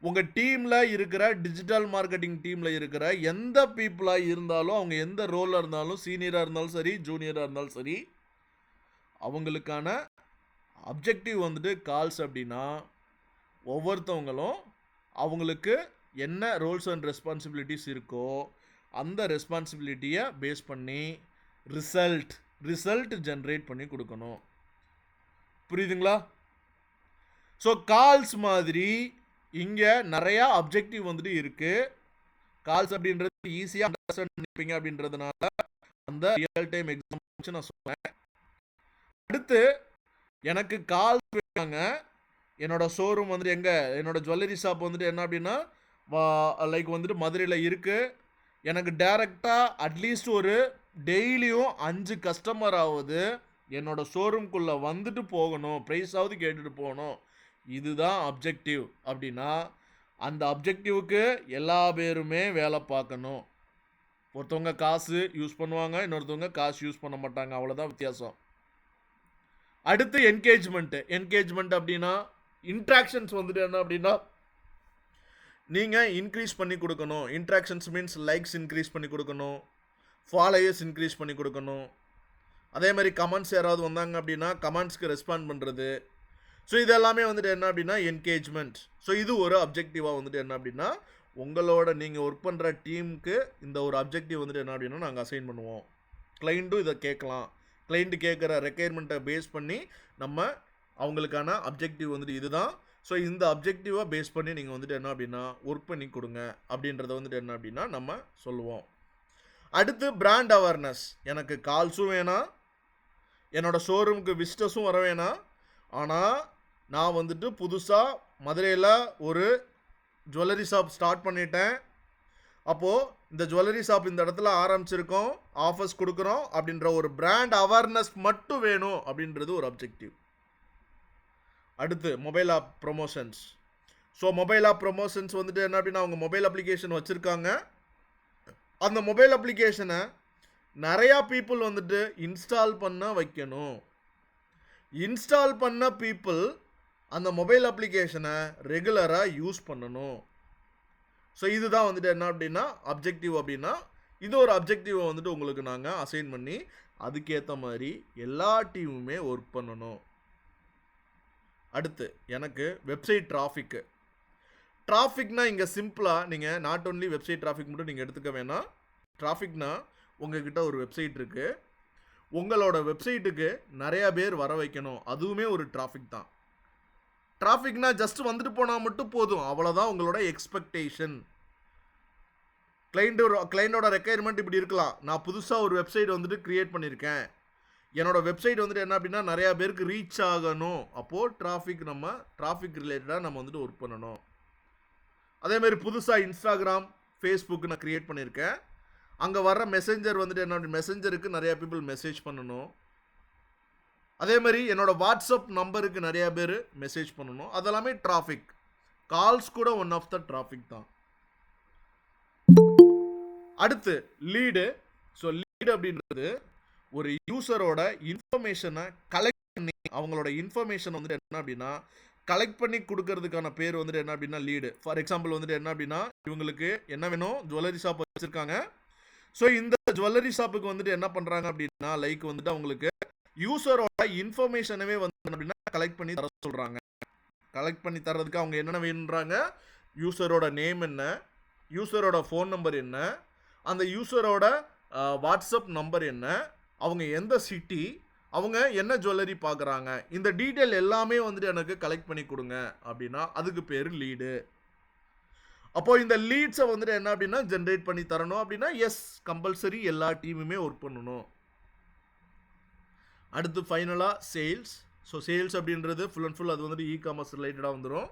உங்கள் டீமில் இருக்கிற டிஜிட்டல் மார்க்கெட்டிங் டீமில் இருக்கிற எந்த பீப்புளாக இருந்தாலும் அவங்க எந்த ரோலில் இருந்தாலும், சீனியராக இருந்தாலும் சரி, ஜூனியராக இருந்தாலும் சரி, அவங்களுக்கான அப்ஜெக்டிவ் வந்துட்டு கால்ஸ் அப்படின்னா ஒவ்வொருத்தவங்களும் அவங்களுக்கு என்ன ரோல்ஸ் அண்ட் ரெஸ்பான்சிபிலிட்டிஸ் இருக்கோ அந்த ரெஸ்பான்சிபிலிட்டியை பேஸ் பண்ணி ரிசல்ட் ஜென்ரேட் பண்ணி கொடுக்கணும். புரியுதுங்களா? ஸோ கால்ஸ் மாதிரி இங்கே நிறையா அப்ஜெக்டிவ் வந்துட்டு இருக்குது. கால்ஸ் அப்படின்றது ஈஸியாக அண்டர்ஸ்டாண்ட் பண்ணிப்பீங்க அப்படின்றதுனால அந்த ரியல் டைம் எக்ஸாம்பிள் நான் சொல்கிறேன். அடுத்து எனக்கு கால்ஸ் வேணாங்க, என்னோட ஷோரூம் வந்துட்டு எங்கே, என்னோட ஜுவல்லரி ஷாப் வந்துட்டு என்ன அப்படின்னா லைக் வந்துட்டு மதுரையில் இருக்குது, எனக்கு டைரெக்டாக அட்லீஸ்ட் ஒரு டெய்லியும் 5 கஸ்டமர் ஆகுது என்னோட ஷோரூம்குள்ளே வந்துட்டு போகணும், ப்ரைஸாவது கேட்டுட்டு போகணும், இதுதான் அப்ஜெக்டிவ் அப்படின்னா அந்த அப்ஜெக்டிவுக்கு எல்லா பேருமே வேலை பார்க்கணும். ஒருத்தவங்க காசு யூஸ் பண்ணுவாங்க, இன்னொருத்தவங்க காசு யூஸ் பண்ண மாட்டாங்க, அவ்வளோதான் வித்தியாசம். அடுத்து என்கேஜ்மெண்ட் அப்படின்னா இன்ட்ராக்ஷன்ஸ் வந்துட்டு என்ன அப்படின்னா நீங்கள் இன்க்ரீஸ் பண்ணி கொடுக்கணும். இன்ட்ராக்ஷன்ஸ் மீன்ஸ் லைக்ஸ் இன்க்ரீஸ் பண்ணி கொடுக்கணும், ஃபாலோயர்ஸ் இன்க்ரீஸ் பண்ணி கொடுக்கணும். அதே மாதிரி கமெண்ட்ஸ் யாராவது வந்தாங்க அப்படின்னா கமெண்ட்ஸ்க்கு ரெஸ்பாண்ட் பண்ணுறது. ஸோ இது எல்லாமே வந்துட்டு என்ன அப்படின்னா என்கேஜ்மெண்ட். ஸோ இது ஒரு அப்ஜெக்டிவாக வந்துட்டு என்ன அப்படின்னா உங்களோட நீங்கள் ஒர்க் பண்ணுற டீமுக்கு இந்த ஒரு அப்ஜெக்டிவ் வந்துட்டு என்ன அப்படின்னா நாங்கள் அசைன் பண்ணுவோம். கிளைண்ட்டும் இதை கேட்கலாம், கிளைண்ட்டு கேட்குற ரெக்குயர்மெண்ட்டை பேஸ் பண்ணி நம்ம அவங்களுக்கான அப்ஜெக்டிவ் வந்துட்டு இதுதான். ஸோ இந்த அப்ஜெக்டிவாக பேஸ் பண்ணி நீங்கள் வந்துட்டு என்ன அப்படின்னா ஒர்க் பண்ணி கொடுங்க அப்படின்றத வந்துட்டு என்ன அப்படின்னா நம்ம சொல்லுவோம். அடுத்து பிராண்ட் அவேர்னஸ். எனக்கு கால்ஸும் வேணாம், என்னோடய ஷோரூமுக்கு விசிட்டர்ஸும் வர வேணாம். ஆனால் நான் வந்துட்டு புதுசாக மதுரையில் ஒரு ஜுவல்லரி ஷாப் ஸ்டார்ட் பண்ணிட்டேன். அப்போது இந்த ஜுவல்லரி ஷாப் இந்த இடத்துல ஆரம்பிச்சிருக்கோம், ஆஃபர்ஸ் கொடுக்குறோம் அப்படின்ற ஒரு பிராண்ட் அவேர்னஸ் மட்டும் வேணும் அப்படின்றது ஒரு அப்ஜெக்டிவ். அடுத்து mobile app promotions. So mobile app promotions வந்துட்டு என்ன அப்படின்னா அவங்க மொபைல் அப்ளிகேஷன் வச்சுருக்காங்க. அந்த மொபைல் அப்ளிகேஷனை நிறையா பீப்புள் வந்துட்டு இன்ஸ்டால் பண்ண வைக்கணும். இன்ஸ்டால் பண்ண பீப்புள் அந்த மொபைல் அப்ளிகேஷனை ரெகுலராக யூஸ் பண்ணணும். ஸோ இதுதான் வந்துட்டு என்ன அப்படின்னா அப்ஜெக்டிவ். அப்படின்னா இது ஒரு அப்ஜெக்டிவை வந்துட்டு உங்களுக்கு நாங்கள் அசைன் பண்ணி அதுக்கேற்ற மாதிரி எல்லா டீமுமே ஒர்க் பண்ணணும். அடுத்து எனக்கு வெப்சைட் டிராஃபிக்கு. டிராஃபிக்னா இங்கே சிம்பிளாக நீங்கள் நாட் ஒன்லி வெப்சைட் டிராஃபிக் மட்டும் நீங்கள் எடுத்துக்க வேணாம். டிராஃபிக்னா உங்ககிட்ட ஒரு வெப்சைட் இருக்குது, உங்களோட வெப்சைட்டுக்கு நிறையா பேர் வர வைக்கணும், அதுவுமே ஒரு டிராஃபிக் தான். டிராஃபிக்னா ஜஸ்ட் வந்துட்டு போனால் மட்டும் போதும், அவ்வளோதான் உங்களோட எக்ஸ்பெக்டேஷன். கிளைண்டோட ரெக்குயர்மெண்ட் இப்படி இருக்கலாம். நான் புதுசாக ஒரு வெப்சைட் வந்துட்டு க்ரியேட் பண்ணியிருக்கேன், என்னோடய வெப்சைட் வந்துட்டு என்ன அப்படின்னா நிறையா பேருக்கு ரீச் ஆகணும். அப்போது டிராஃபிக் ரிலேட்டடாக நம்ம வந்துட்டு ஒர்க் பண்ணணும். அதேமாதிரி புதுசாக இன்ஸ்டாகிராம், ஃபேஸ்புக் நான் க்ரியேட் பண்ணியிருக்கேன். அங்கே வர்ற மெசேஞ்சர் வந்துட்டு என்ன, மெசேஞ்சருக்கு நிறையா பீப்புள் மெசேஜ் பண்ணணும். அதே மாதிரி என்னோடய வாட்ஸ்அப் நம்பருக்கு நிறையா பேர் மெசேஜ் பண்ணணும். அதெல்லாமே டிராஃபிக். கால்ஸ் கூட ஒன் ஆஃப் த டிராஃபிக் தான். அடுத்து லீடு. ஸோ லீடு அப்படின்றது ஒரு யூசரோட இன்ஃபர்மேஷனை கலெக்ட் பண்ணி அவங்களோட இன்ஃபர்மேஷன் வந்துட்டு என்ன அப்படின்னா கலெக்ட் பண்ணி கொடுக்கறதுக்கான பேர் வந்துட்டு என்ன அப்படின்னா லீடு. ஃபார் எக்ஸாம்பிள் வந்துட்டு என்ன அப்படின்னா இவங்களுக்கு என்ன வேணும், ஜுவல்லரி ஷாப் வச்சுருக்காங்க. ஸோ இந்த ஜுவல்லரி ஷாப்புக்கு வந்துட்டு என்ன பண்ணுறாங்க அப்படின்னா லைக் வந்துட்டு அவங்களுக்கு யூசரோட இன்ஃபர்மேஷனவே வந்து அப்படின்னா கலெக்ட் பண்ணி தர சொல்கிறாங்க. கலெக்ட் பண்ணி தர்றதுக்கு அவங்க என்னென்ன வேணுன்றாங்க, யூசரோட நேம் என்ன, யூசரோட ஃபோன் நம்பர் என்ன, அந்த யூசரோட வாட்ஸ்அப் நம்பர் என்ன, அவங்க எந்த சிட்டி, அவங்க என்ன ஜுவல்லரி பார்க்குறாங்க, இந்த டீட்டெயில் எல்லாமே வந்துட்டு எனக்கு கலெக்ட் பண்ணி கொடுங்க அப்படின்னா அதுக்கு பேர் லீடு. அப்போது இந்த லீட்ஸை வந்துட்டு என்ன அப்படின்னா ஜென்ரேட் பண்ணி தரணும். அப்படின்னா எஸ், கம்பல்சரி எல்லா டீமுமே ஒர்க் பண்ணணும். அடுத்து ஃபைனலாக சேல்ஸ். ஸோ சேல்ஸ் அப்படின்றது ஃபுல் அண்ட் ஃபுல் அது வந்துட்டு இ-காமர்ஸ் ரிலேட்டடாக வந்துடும்.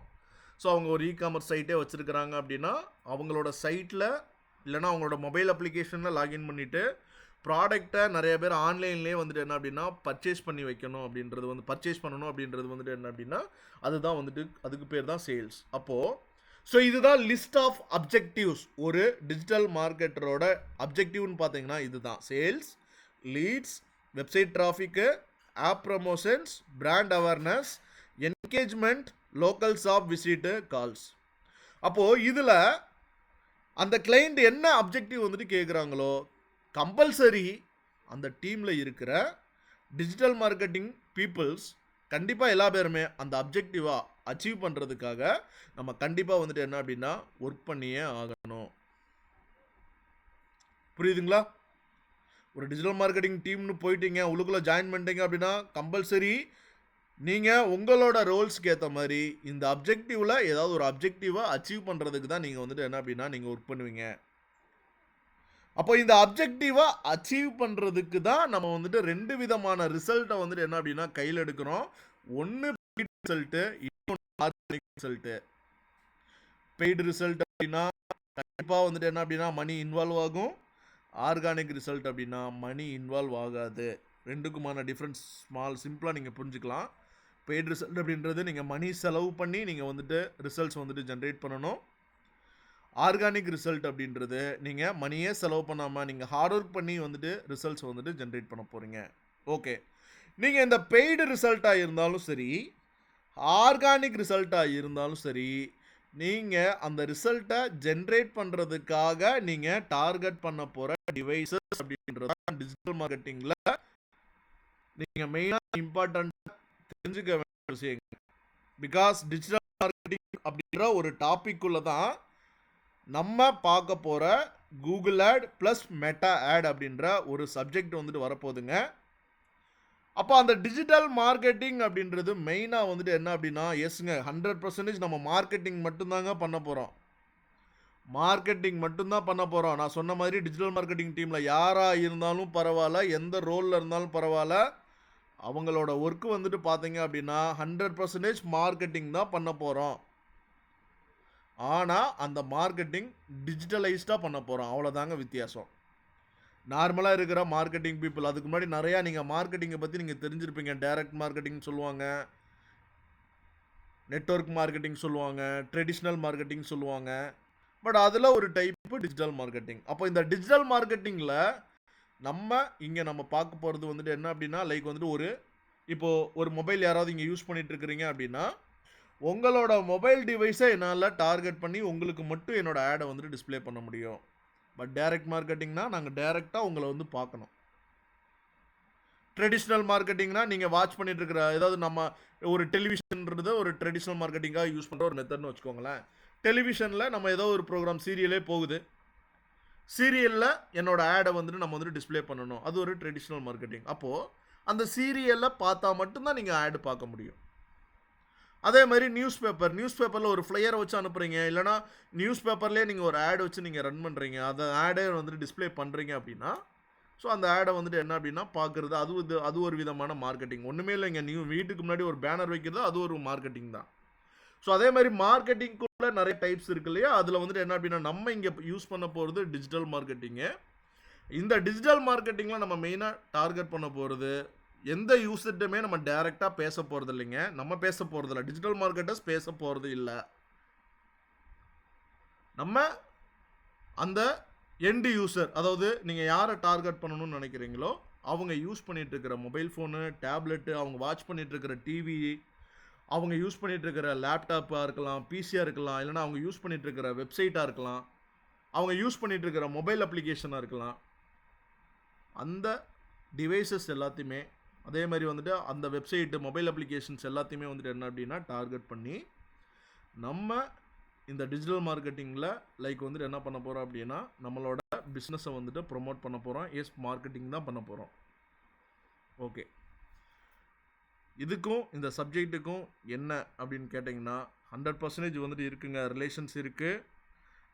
ஸோ அவங்க ஒரு இ-காமர்ஸ் சைட்டே வச்சுருக்கிறாங்க அப்படின்னா அவங்களோட சைட்டில் இல்லைனா அவங்களோட மொபைல் அப்ளிகேஷனில் லாகின் பண்ணிவிட்டு ப்ராடக்டை நிறைய பேர் ஆன்லைன்லேயே வந்துட்டு என்ன அப்படின்னா பர்ச்சேஸ் பண்ணணும் அப்படின்றது வந்துட்டு என்ன அப்படின்னா அதுதான் வந்துட்டு அதுக்கு பேர் தான் சேல்ஸ். அப்போது ஸோ இதுதான் லிஸ்ட் ஆஃப் அப்ஜெக்டிவ்ஸ். ஒரு டிஜிட்டல் மார்க்கெட்டரோட அப்ஜெக்டிவ்னு பார்த்தீங்கன்னா இதுதான் sales, leads, website traffic, app promotions, brand awareness, engagement, local shop visit, calls. அப்போது இதில் அந்த கிளைண்ட் என்ன அப்ஜெக்டிவ் வந்துட்டு கேட்குறாங்களோ கம்பல்சரி அந்த டீமில் இருக்கிற டிஜிட்டல் மார்க்கெட்டிங் பீப்புள்ஸ் கண்டிப்பாக எல்லா பேருமே அந்த அப்ஜெக்டிவாக அச்சீவ் பண்ணுறதுக்காக நம்ம கண்டிப்பாக வந்துட்டு என்ன அப்படின்னா ஒர்க் பண்ணியே ஆகணும். புரியுதுங்களா? ஒரு டிஜிட்டல் மார்க்கெட்டிங் டீம்னு போயிட்டீங்க, உள்ளுக்குள்ளே ஜாயின் பண்ணிட்டீங்க அப்படின்னா கம்பல்சரி நீங்கள் உங்களோட ரோல்ஸ்க்கு ஏற்ற மாதிரி இந்த அப்ஜெக்டிவில் ஏதாவது ஒரு அப்ஜெக்டிவை அச்சீவ் பண்ணுறதுக்கு தான் நீங்கள் வந்துட்டு என்ன அப்படின்னா நீங்கள் ஒர்க் பண்ணுவீங்க. அப்போ இந்த அப்ஜெக்டிவை அச்சீவ் பண்ணுறதுக்கு தான் நம்ம வந்துட்டு 2 விதமான ரிசல்ட்டை வந்துட்டு என்ன அப்படின்னா கையில் எடுக்கிறோம். ஒன்று பெய்டு ரிசல்ட்டு, இன்னொன்று ஆர்கானிக் ரிசல்ட்டு. பெய்டு ரிசல்ட் அப்படின்னா கண்டிப்பாக வந்துட்டு என்ன அப்படின்னா மணி இன்வால்வ் ஆகும். ஆர்கானிக் ரிசல்ட் அப்படின்னா மணி இன்வால்வ் ஆகாது. ரெண்டுக்குமான டிஃப்ரென்ஸ் சிம்பிளாக நீங்கள் புரிஞ்சுக்கலாம். பெய்டு ரிசல்ட் அப்படின்றது நீங்கள் மணி செலவு பண்ணி நீங்கள் வந்துட்டு ரிசல்ட்ஸ் வந்துட்டு ஜென்ரேட் பண்ணணும். ஆர்கானிக் ரிசல்ட் அப்படின்றது நீங்கள் மணியே செலவு பண்ணாமல் நீங்கள் ஹார்ட் ஒர்க் பண்ணி வந்துட்டு ரிசல்ட்ஸ் வந்துட்டு ஜென்ரேட் பண்ண போகிறீங்க. ஓகே, நீங்கள் இந்த பெய்டு ரிசல்ட்டாக இருந்தாலும் சரி, ஆர்கானிக் ரிசல்ட்டாக இருந்தாலும் சரி, நீங்கள் அந்த ரிசல்ட்டை ஜென்ரேட் பண்ணுறதுக்காக நீங்கள் டார்கெட் பண்ண போகிற டிவைசஸ் அப்படின்றது தான் டிஜிட்டல் மார்க்கெட்டிங்கில் நீங்கள் மெயினாக இம்பார்ட்டண்ட்டாக தெரிஞ்சுக்க வேண்டிய விஷயங்கள். பிகாஸ் டிஜிட்டல் மார்க்கெட்டிங் அப்படின்ற ஒரு டாபிக்குள்ளே தான் நம்ம பார்க்க போகிற Google ad plus Meta ad அப்படின்ற ஒரு சப்ஜெக்ட் வந்துட்டு வரப்போகுதுங்க. அப்போ அந்த டிஜிட்டல் மார்க்கெட்டிங் அப்படின்றது மெயினாக வந்துட்டு என்ன அப்படின்னா, எஸ்ங்க 100% நம்ம மார்க்கெட்டிங் மட்டும்தாங்க பண்ண போகிறோம். மார்க்கெட்டிங் மட்டும்தான் பண்ண போகிறோம். நான் சொன்ன மாதிரி டிஜிட்டல் மார்க்கெட்டிங் டீமில் யாராக இருந்தாலும் பரவாயில்ல, எந்த ரோலில் இருந்தாலும் பரவாயில்ல, அவங்களோட ஒர்க்கு வந்துட்டு பார்த்தீங்க அப்படின்னா 100% மார்க்கெட்டிங் தான் பண்ண போகிறோம். ஆனால் அந்த மார்க்கெட்டிங் டிஜிட்டலைஸ்டாக பண்ண போகிறோம். அவ்வளோதாங்க வித்தியாசம். நார்மலாக இருக்கிற மார்க்கெட்டிங் பீப்புள், அதுக்கு முன்னாடி நிறையா நீங்கள் மார்க்கெட்டிங்கை பற்றி நீங்கள் தெரிஞ்சிருப்பீங்க. டைரக்ட் மார்க்கெட்டிங் சொல்லுவாங்க, நெட்வொர்க் மார்க்கெட்டிங் சொல்லுவாங்க, ட்ரெடிஷ்னல் மார்க்கெட்டிங் சொல்லுவாங்க. பட் அதில் ஒரு டைப்பு டிஜிட்டல் மார்க்கெட்டிங். அப்போ இந்த டிஜிட்டல் மார்க்கெட்டிங்கில் நம்ம பார்க்க போகிறது வந்துட்டு என்ன அப்படின்னா, லைக் வந்துட்டு இப்போது ஒரு மொபைல் யாராவது இங்கே யூஸ் பண்ணிட்டு இருக்கிறீங்க அப்படின்னா, உங்களோட மொபைல் டிவைஸை என்னால் டார்கெட் பண்ணி உங்களுக்கு மட்டும் என்னோட ஆடை வந்துட்டு டிஸ்ப்ளே பண்ண முடியும். பட் டைரக்ட் மார்க்கெட்டிங்னா நாங்கள் டைரெக்டாக உங்களை வந்து பார்க்கணும். ட்ரெடிஷ்னல் மார்க்கெட்டிங்னா நீங்கள் வாட்ச் பண்ணிட்டு இருக்கிற ஏதாவது நம்ம ஒரு டெலிவிஷன்ன்றது ஒரு ட்ரெடிஷ்னல் மார்க்கெட்டிங்காக யூஸ் பண்ணுற ஒரு மெத்தட்னு வச்சுக்கோங்களேன். டெலிவிஷனில் நம்ம ஏதோ ஒரு ப்ரோக்ராம் சீரியலே போகுது, சீரியலில் என்னோட ஆடை வந்துட்டு நம்ம வந்துட்டு டிஸ்ப்ளே பண்ணணும். அது ஒரு ட்ரெடிஷ்னல் மார்க்கெட்டிங். அப்போது அந்த சீரியலில் பார்த்தா மட்டும்தான் நீங்கள் ஆடு பார்க்க முடியும். அதே மாதிரி நியூஸ் பேப்பரில் ஒரு ஃப்ளையரை வச்சு அனுப்புகிறீங்க, இல்லைனா நியூஸ் பேப்பர்லேயே நீங்கள் ஒரு ஆட் வச்சு நீங்கள் ரன் பண்ணுறீங்க, அந்த ஆடை வந்துட்டு டிஸ்ப்ளே பண்ணுறீங்க அப்படின்னா, ஸோ அந்த ஆடை வந்துட்டு என்ன அப்படின்னா பார்க்குறது, அது ஒரு விதமான மார்க்கெட்டிங். ஒன்றுமே இல்லைங்க, வீட்டுக்கு முன்னாடி ஒரு பேனர் வைக்கிறது, அது ஒரு மார்க்கெட்டிங் தான். ஸோ அதே மாதிரி மார்க்கெட்டிங்குள்ளே நிறைய டைப்ஸ் இருக்கு இல்லையா, அதில் வந்துட்டு என்ன அப்படின்னா நம்ம இங்கே யூஸ் பண்ண போகிறது டிஜிட்டல் மார்க்கெட்டிங்கு. இந்த டிஜிட்டல் மார்க்கெட்டிங்கில் நம்ம மெயினாக டார்கெட் பண்ண போகிறது, எந்த யூசர்கிட்டமே நம்ம டைரெக்டாக பேச போகிறது இல்லைங்க. நம்ம பேச போகிறது இல்லை, டிஜிட்டல் மார்க்கெட்டர்ஸ் பேச போகிறது இல்லை. நம்ம அந்த எண்டு யூசர், அதாவது நீங்கள் யாரை டார்கெட் பண்ணணும்னு நினைக்கிறீங்களோ அவங்க யூஸ் பண்ணிகிட்டு இருக்கிற மொபைல் ஃபோனு, டேப்லெட்டு, அவங்க வாட்ச் பண்ணிகிட்டு இருக்கிற டிவி, அவங்க யூஸ் பண்ணிகிட்டு இருக்கிற லேப்டாப்பாக இருக்கலாம், பிசியாக இருக்கலாம், இல்லைனா அவங்க யூஸ் பண்ணிகிட்டு இருக்கிற வெப்சைட்டாக இருக்கலாம், அவங்க யூஸ் பண்ணிகிட்டு இருக்கிற மொபைல் அப்ளிகேஷனாக இருக்கலாம். அந்த டிவைசஸ் எல்லாத்தையுமே, அதே மாதிரி வந்துட்டு அந்த வெப்சைட்டு, மொபைல் அப்ளிகேஷன்ஸ் எல்லாத்தையுமே வந்துட்டு என்ன அப்படின்னா டார்கெட் பண்ணி நம்ம இந்த டிஜிட்டல் மார்க்கெட்டிங்கில் லைக் வந்துட்டு என்ன பண்ண போகிறோம் அப்படின்னா நம்மளோட பிஸ்னஸை வந்துட்டு ப்ரொமோட் பண்ண போகிறோம். மார்க்கெட்டிங் தான் பண்ண போகிறோம். ஓகே, இதுக்கும் இந்த சப்ஜெக்ட்டுக்கும் என்ன அப்படின்னு கேட்டிங்கன்னா 100% வந்துட்டு இருக்குங்க, ரிலேஷன்ஸ் இருக்குது.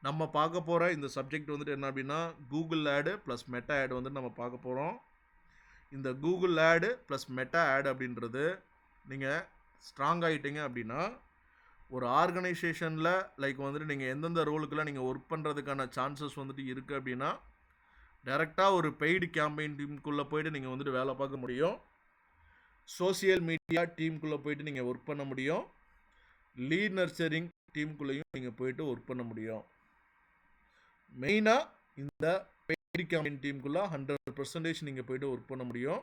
நம்ம பார்க்க போகிற இந்த சப்ஜெக்ட் வந்துட்டு என்ன அப்படின்னா கூகுள் ஆடு ப்ளஸ் மெட்டா ஆடு வந்துட்டு நம்ம பார்க்க போகிறோம். இந்த கூகுள் ஆடு ப்ளஸ் மெட்டா ஆடு அப்படின்றது நீங்கள் ஸ்ட்ராங் ஆகிட்டீங்க அப்படின்னா ஒரு ஆர்கனைசேஷனில் லைக் வந்துட்டு நீங்கள் எந்தெந்த ரோலுக்கெல்லாம் நீங்கள் ஒர்க் பண்ணுறதுக்கான சான்சஸ் வந்துட்டு இருக்குது அப்படின்னா டைரெக்டாக ஒரு பெய்டு கேம்பெயின் டீமுக்குள்ளே போய்ட்டு நீங்கள் வந்துட்டு வேலை பார்க்க முடியும். சோசியல் மீடியா டீமுக்குள்ளே போய்ட்டு நீங்கள் ஒர்க் பண்ண முடியும். லீட் நர்ச்சரிங் டீமுக்குள்ளேயும் நீங்கள் போய்ட்டு ஒர்க் பண்ண முடியும். மெயினாக இந்த பெய்டு கேம்பெயின் டீமுக்குள்ளே 100% நீங்கள் போய்ட்டு ஒர்க் பண்ண முடியும்.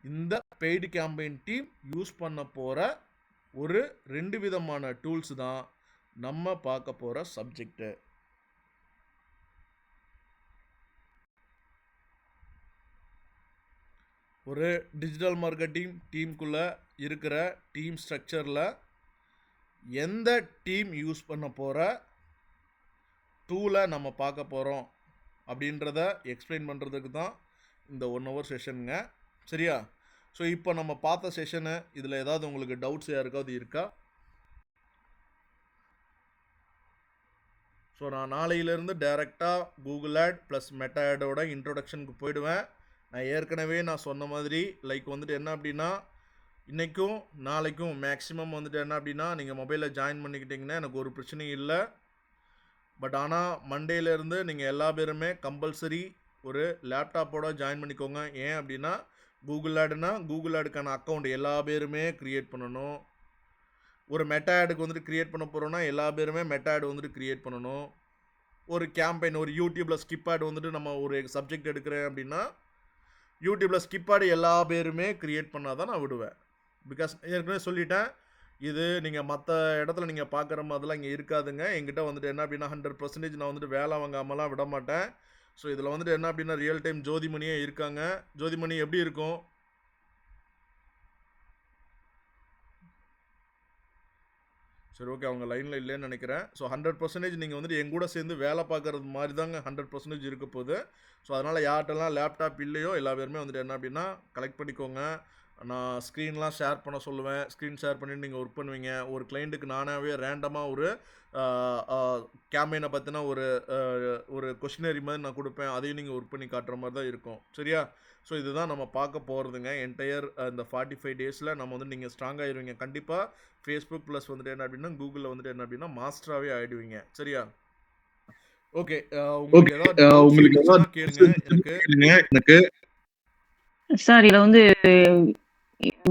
இந்த பெய்டு கேம்பெயின் டீம் யூஸ் பண்ண போகிற ஒரு 2 விதமான டூல்ஸ் தான் நம்ம பார்க்க போகிற சப்ஜெக்டு. ஒரு டிஜிட்டல் மார்க்கெட்டிங் டீமுக்குள்ளே இருக்கிற டீம் ஸ்ட்ரக்சரில் எந்த டீம் யூஸ் பண்ண போகிற டூலை நம்ம பார்க்க போகிறோம் அப்படின்றத எக்ஸ்பிளைன் பண்ணுறதுக்கு தான் இந்த 1 hour செஷனுங்க. சரியா? ஸோ இப்போ நம்ம பார்த்த செஷனு இதில் ஏதாவது உங்களுக்கு டவுட்ஸ் யாருக்காவது இருக்கா? ஸோ நான் நாளையிலேருந்து டைரெக்டாக கூகுள் ஆட் ப்ளஸ் மெட்டா ஆடோட இன்ட்ரொடக்ஷனுக்கு போயிடுவேன். நான் ஏற்கனவே சொன்ன மாதிரி லைக் வந்துட்டு என்ன அப்படின்னா இன்றைக்கும் நாளைக்கும் மேக்ஸிமம் வந்துட்டு என்ன அப்படின்னா நீங்கள் மொபைலில் ஜாயின் பண்ணிக்கிட்டிங்கன்னா எனக்கு ஒரு பிரச்சனையும் இல்லை. பட் ஆனால் மண்டேலேருந்து நீங்கள் எல்லா பேருமே கம்பல்சரி ஒரு லேப்டாப்போட ஜாயின் பண்ணிக்கோங்க. ஏன் அப்படின்னா கூகுள் ஆடுனா கூகுள் ஆடுக்கான அக்கௌண்ட் எல்லா பேருமே க்ரியேட் பண்ணணும். ஒரு மெட்டா ஆடுக்கு வந்துட்டு க்ரியேட் பண்ண போகிறோன்னா எல்லா பேருமே மெட்டா ஆடு வந்துட்டு க்ரியேட் பண்ணணும். ஒரு கேம்பெயின், ஒரு யூடியூப்பில் ஸ்கிப் ஆடு வந்துட்டு நம்ம ஒரு சப்ஜெக்ட் எடுக்கிறேன் அப்படின்னா யூடியூப்பில் ஸ்கிப் ஆடு எல்லா பேருமே க்ரியேட் பண்ணால் தான் நான் விடுவேன். பிகாஸ் ஏற்கனவே சொல்லிட்டேன், இது நீங்கள் மற்ற இடத்துல நீங்கள் பார்க்குற மாதிரிலாம் இங்கே இருக்காதுங்க. எங்கிட்ட வந்துட்டு என்ன அப்படின்னா 100% நான் வந்துட்டு வேலை வாங்காமலாம் விட மாட்டேன். ஸோ இதில் வந்துட்டு என்ன அப்படின்னா ரியல் டைம் ஜோதிமணியே இருக்காங்க. ஜோதிமணி எப்படி இருக்கும்? சரி ஓகே, அவங்க லைனில் இல்லைன்னு நினைக்கிறேன். ஸோ 100% நீங்கள் வந்துட்டு என் கூட சேர்ந்து வேலை பார்க்குறது மாதிரி தாங்க 100% இருக்க போகுது. ஸோ அதனால் யார்கிட்டலாம் லேப்டாப் இல்லையோ எல்லா பேருமே வந்துட்டு என்ன அப்படின்னா கலெக்ட் பண்ணிக்கோங்க. நான் ஸ்க்ரீன்லாம் ஷேர் பண்ண சொல்லுவேன். ஸ்க்ரீன் ஷேர் பண்ணிட்டு நீங்கள் ஒர்க் பண்ணுவீங்க. ஒரு கிளைண்ட்டுக்கு நானாகவே ரேண்டமாக ஒரு கேம்பெயினை பற்றின ஒரு கொஷினரி மாதிரி நான் கொடுப்பேன். அதையும் நீங்கள் ஒர்க் பண்ணி காட்டுற மாதிரி தான் இருக்கும். சரியா? ஸோ இதுதான் நம்ம பார்க்க போகிறதுங்க. என்டையர் இந்த 45 டேஸில் நம்ம வந்து நீங்கள் ஸ்ட்ராங் ஆகிடுவீங்க. கண்டிப்பாக ஃபேஸ்புக் ப்ளஸ் வந்துட்டு என்ன அப்படின்னா கூகுளில் வந்துட்டு என்ன அப்படின்னா மாஸ்டராகவே ஆகிடுவீங்க. சரியா? ஓகே, உங்களுக்கு ஏதாவது கேளுங்க எனக்கு. சார் இதில் வந்து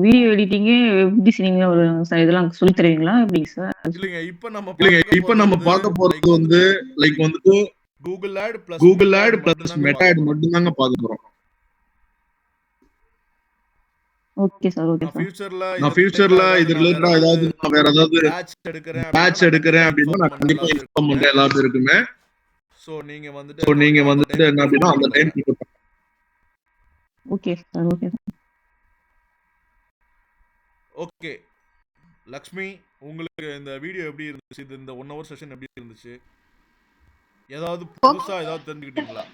video editing, web designing sir இதெல்லாம் சொல்லி தருவீங்களா எப்படி சார்? இல்லைங்க, இப்போ நம்ம பார்க்க போகிறது வந்து லைக் வந்துட்டு Google ad plus Meta ad மட்டும் தாங்க பார்க்க போகிறோம். ஓகே சார், ஓகே நான் சார். ஃபியூச்சர்ல இது ரிலேட்டடா ஏதாவது நான் வேற ஏதாவது பேட்ச் எடுக்கிறேன் அப்படின்னா நான் கண்டிப்பா இன்ஃபார்ம் பண்றேன் எல்லா பேருக்குமே. ஸோ நீங்க வந்துட்டு என்ன அப்படின்னா அந்த time okay sir, okay sir. Okay Lakshmi, உங்களுக்கு இந்த வீடியோ எப்படி இருந்துச்சு? இது இந்த 1 hour செஷன் எப்படி இருந்துச்சு? ஏதாவது புதுசா ஏதாவது தெரிஞ்சுக்கிட்டீங்களா?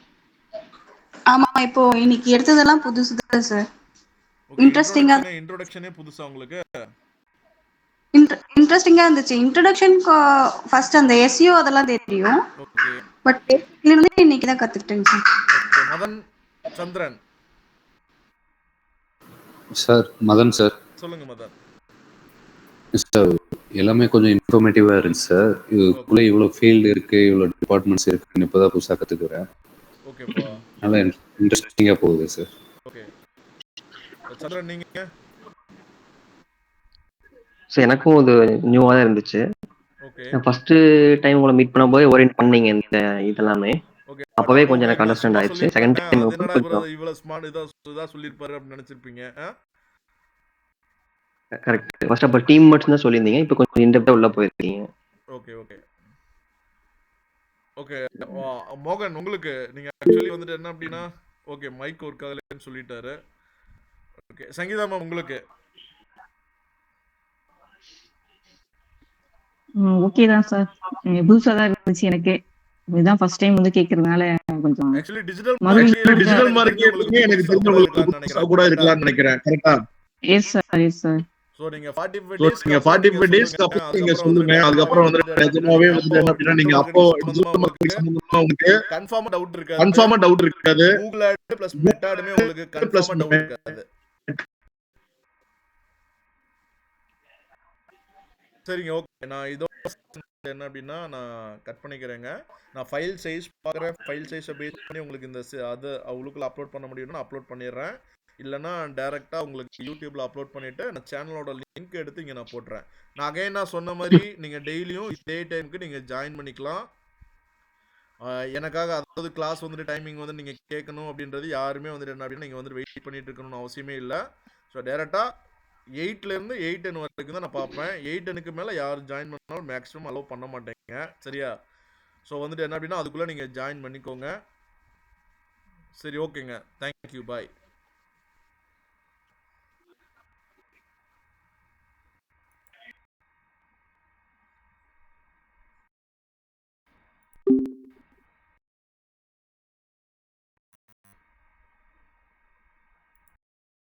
ஆமா, இப்போ இன்னைக்கு எடுத்ததெல்லாம் புதுசு தான் சார். இன்ட்ரெஸ்டிங்கா இன்ட்ரோடக்ஷனே புதுசா உங்களுக்கு? இன்ட்ரெஸ்டிங்கா இருந்துச்சு. இன்ட்ரோடக்ஷன் ஃபர்ஸ்ட் அந்த எஸ்இஓ அதெல்லாம் தெரியும். ஓகே. பட் இருந்து இன்னைக்கு தான் கத்துக்கிட்டேன் sir. Okay, Madan Chandran. Sir Madan sir. சொல்லுங்க மதன். சார் எல்லாமே கொஞ்சம் இன்ஃபர்மேட்டிவா இருந்துச்சு சார். இதுக்குள்ள இவ்வளோ ஃபீல்டு இருக்கு, இவ்வளோ டிபார்ட்மெண்ட்ஸ் இருக்குன்னு இப்போதான் புதுசாக கற்றுக்குறேன். ஓகேப்பா, நல்லா இன்ட்ரெஸ்டிங்காக போகுது சார். ஓகே சந்திரன், நீங்க? ஸோ எனக்கும் இது நியூவாக தான் இருந்துச்சு. ஓகே ஃபர்ஸ்ட் டைம் உங்களை மீட் பண்ணும்போது ஓரியன்ட் பண்ணீங்க இந்த இதெல்லாமே. ஓகே, அப்பவே கொஞ்சம் எனக்கு அண்டர்ஸ்டாண்ட் ஆயிடுச்சு. செகண்ட் டைம் கொஞ்சம் இவ்வளவு ஸ்மார்ட் இதா சொல்லிருப்பாரு அப்படின்னு நினைச்சிருப்பீங்க. கரெக்ட். ஃபர்ஸ்ட் அப்போ டீம் மட்டும் தான் சொல்லியிருந்தீங்க, இப்போ கொஞ்சம் இன்டெப்தா உள்ள போயிருக்கீங்க. Okay okay okay. மோகன், உங்களுக்கு நீங்க ஆக்சுவலி வந்துட்டு என்ன அப்படின்னா ஓகே மைக் ஒர்க் ஆகலன்னு சொல்லிட்டாரு. ஓகே சங்கீதா மேம், உங்களுக்கு? ஓகே தான் சார். புதுசாக தான் இருந்துச்சு எனக்கு. இதுதான் ஃபர்ஸ்ட் டைம் வந்து கேட்கறதுனால கொஞ்சம் ஆக்சுவலி டிஜிட்டல் டிஜிட்டல் மார்க்கெட்டிங் எனக்கு தெரிஞ்ச உங்களுக்கு புதுசா கூட இருக்கலாம்னு நினைக்கிறேன். கரெக்ட்டா? Yes sir, yes sir. So நீங்க 45 டேஸ்க்கு அப்புறம் நீங்க சொல்லுங்க. அதுக்கு அப்புறம் வந்து நிஜமாவே வந்து என்ன அப்படின்னா நீங்க அப்போ டிஜிட்டல் மார்க்கெட்டிங் சம்பந்தமா உங்களுக்கு கன்ஃபார்மா டவுட் இருக்காது. கூகுள் ஆட் ப்ளஸ் மெட்டா ஆட்மே உங்களுக்கு கன்ஃபார்மா டவுட் இருக்காது. சரிங்க, ஓகே. நான் இதோ என்ன அப்படின்னா நான் கட் பண்ணிக்கிறேங்க. நான் ஃபைல் சைஸ் பார்க்குறேன். ஃபைல் சைஸை பேஸ் பண்ணி உங்களுக்கு இந்த அது அவங்களுக்குள்ள அப்லோட் பண்ண முடியும்னா அப்லோட் பண்ணிடுறேன். இல்லைனா டேரெக்டாக உங்களுக்கு யூடியூப்பில் அப்லோட் பண்ணிவிட்டு நான் சேனலோட லிங்க் எடுத்து இங்கே நான் போட்டுறேன். நான் அகைன் நான் சொன்ன மாதிரி நீங்கள் டெய்லியும் இதே டைமுக்கு நீங்கள் ஜாயின் பண்ணிக்கலாம். எனக்காக அதாவது கிளாஸ் வந்துட்டு டைமிங் வந்து நீங்கள் கேட்கணும் அப்படின்றது யாருமே வந்துட்டு என்ன அப்படின்னா நீங்கள் வந்து வெயிட் பண்ணிட்டு இருக்கணும்னு அவசியமே இல்லை. ஸோ டேரெக்டாக 8லேருந்து 8:10 வரைக்கும் தான் நான் பார்ப்பேன். 8:10க்கு மேலே யார் ஜாயின் பண்ணாலும் மேக்ஸிமம் அலோவ் பண்ண மாட்டேங்க. சரியா? ஸோ வந்துட்டு என்ன அப்படின்னா அதுக்குள்ளே நீங்கள் ஜாயின் பண்ணிக்கோங்க. சரி ஓகேங்க, தேங்க்யூ, பாய்.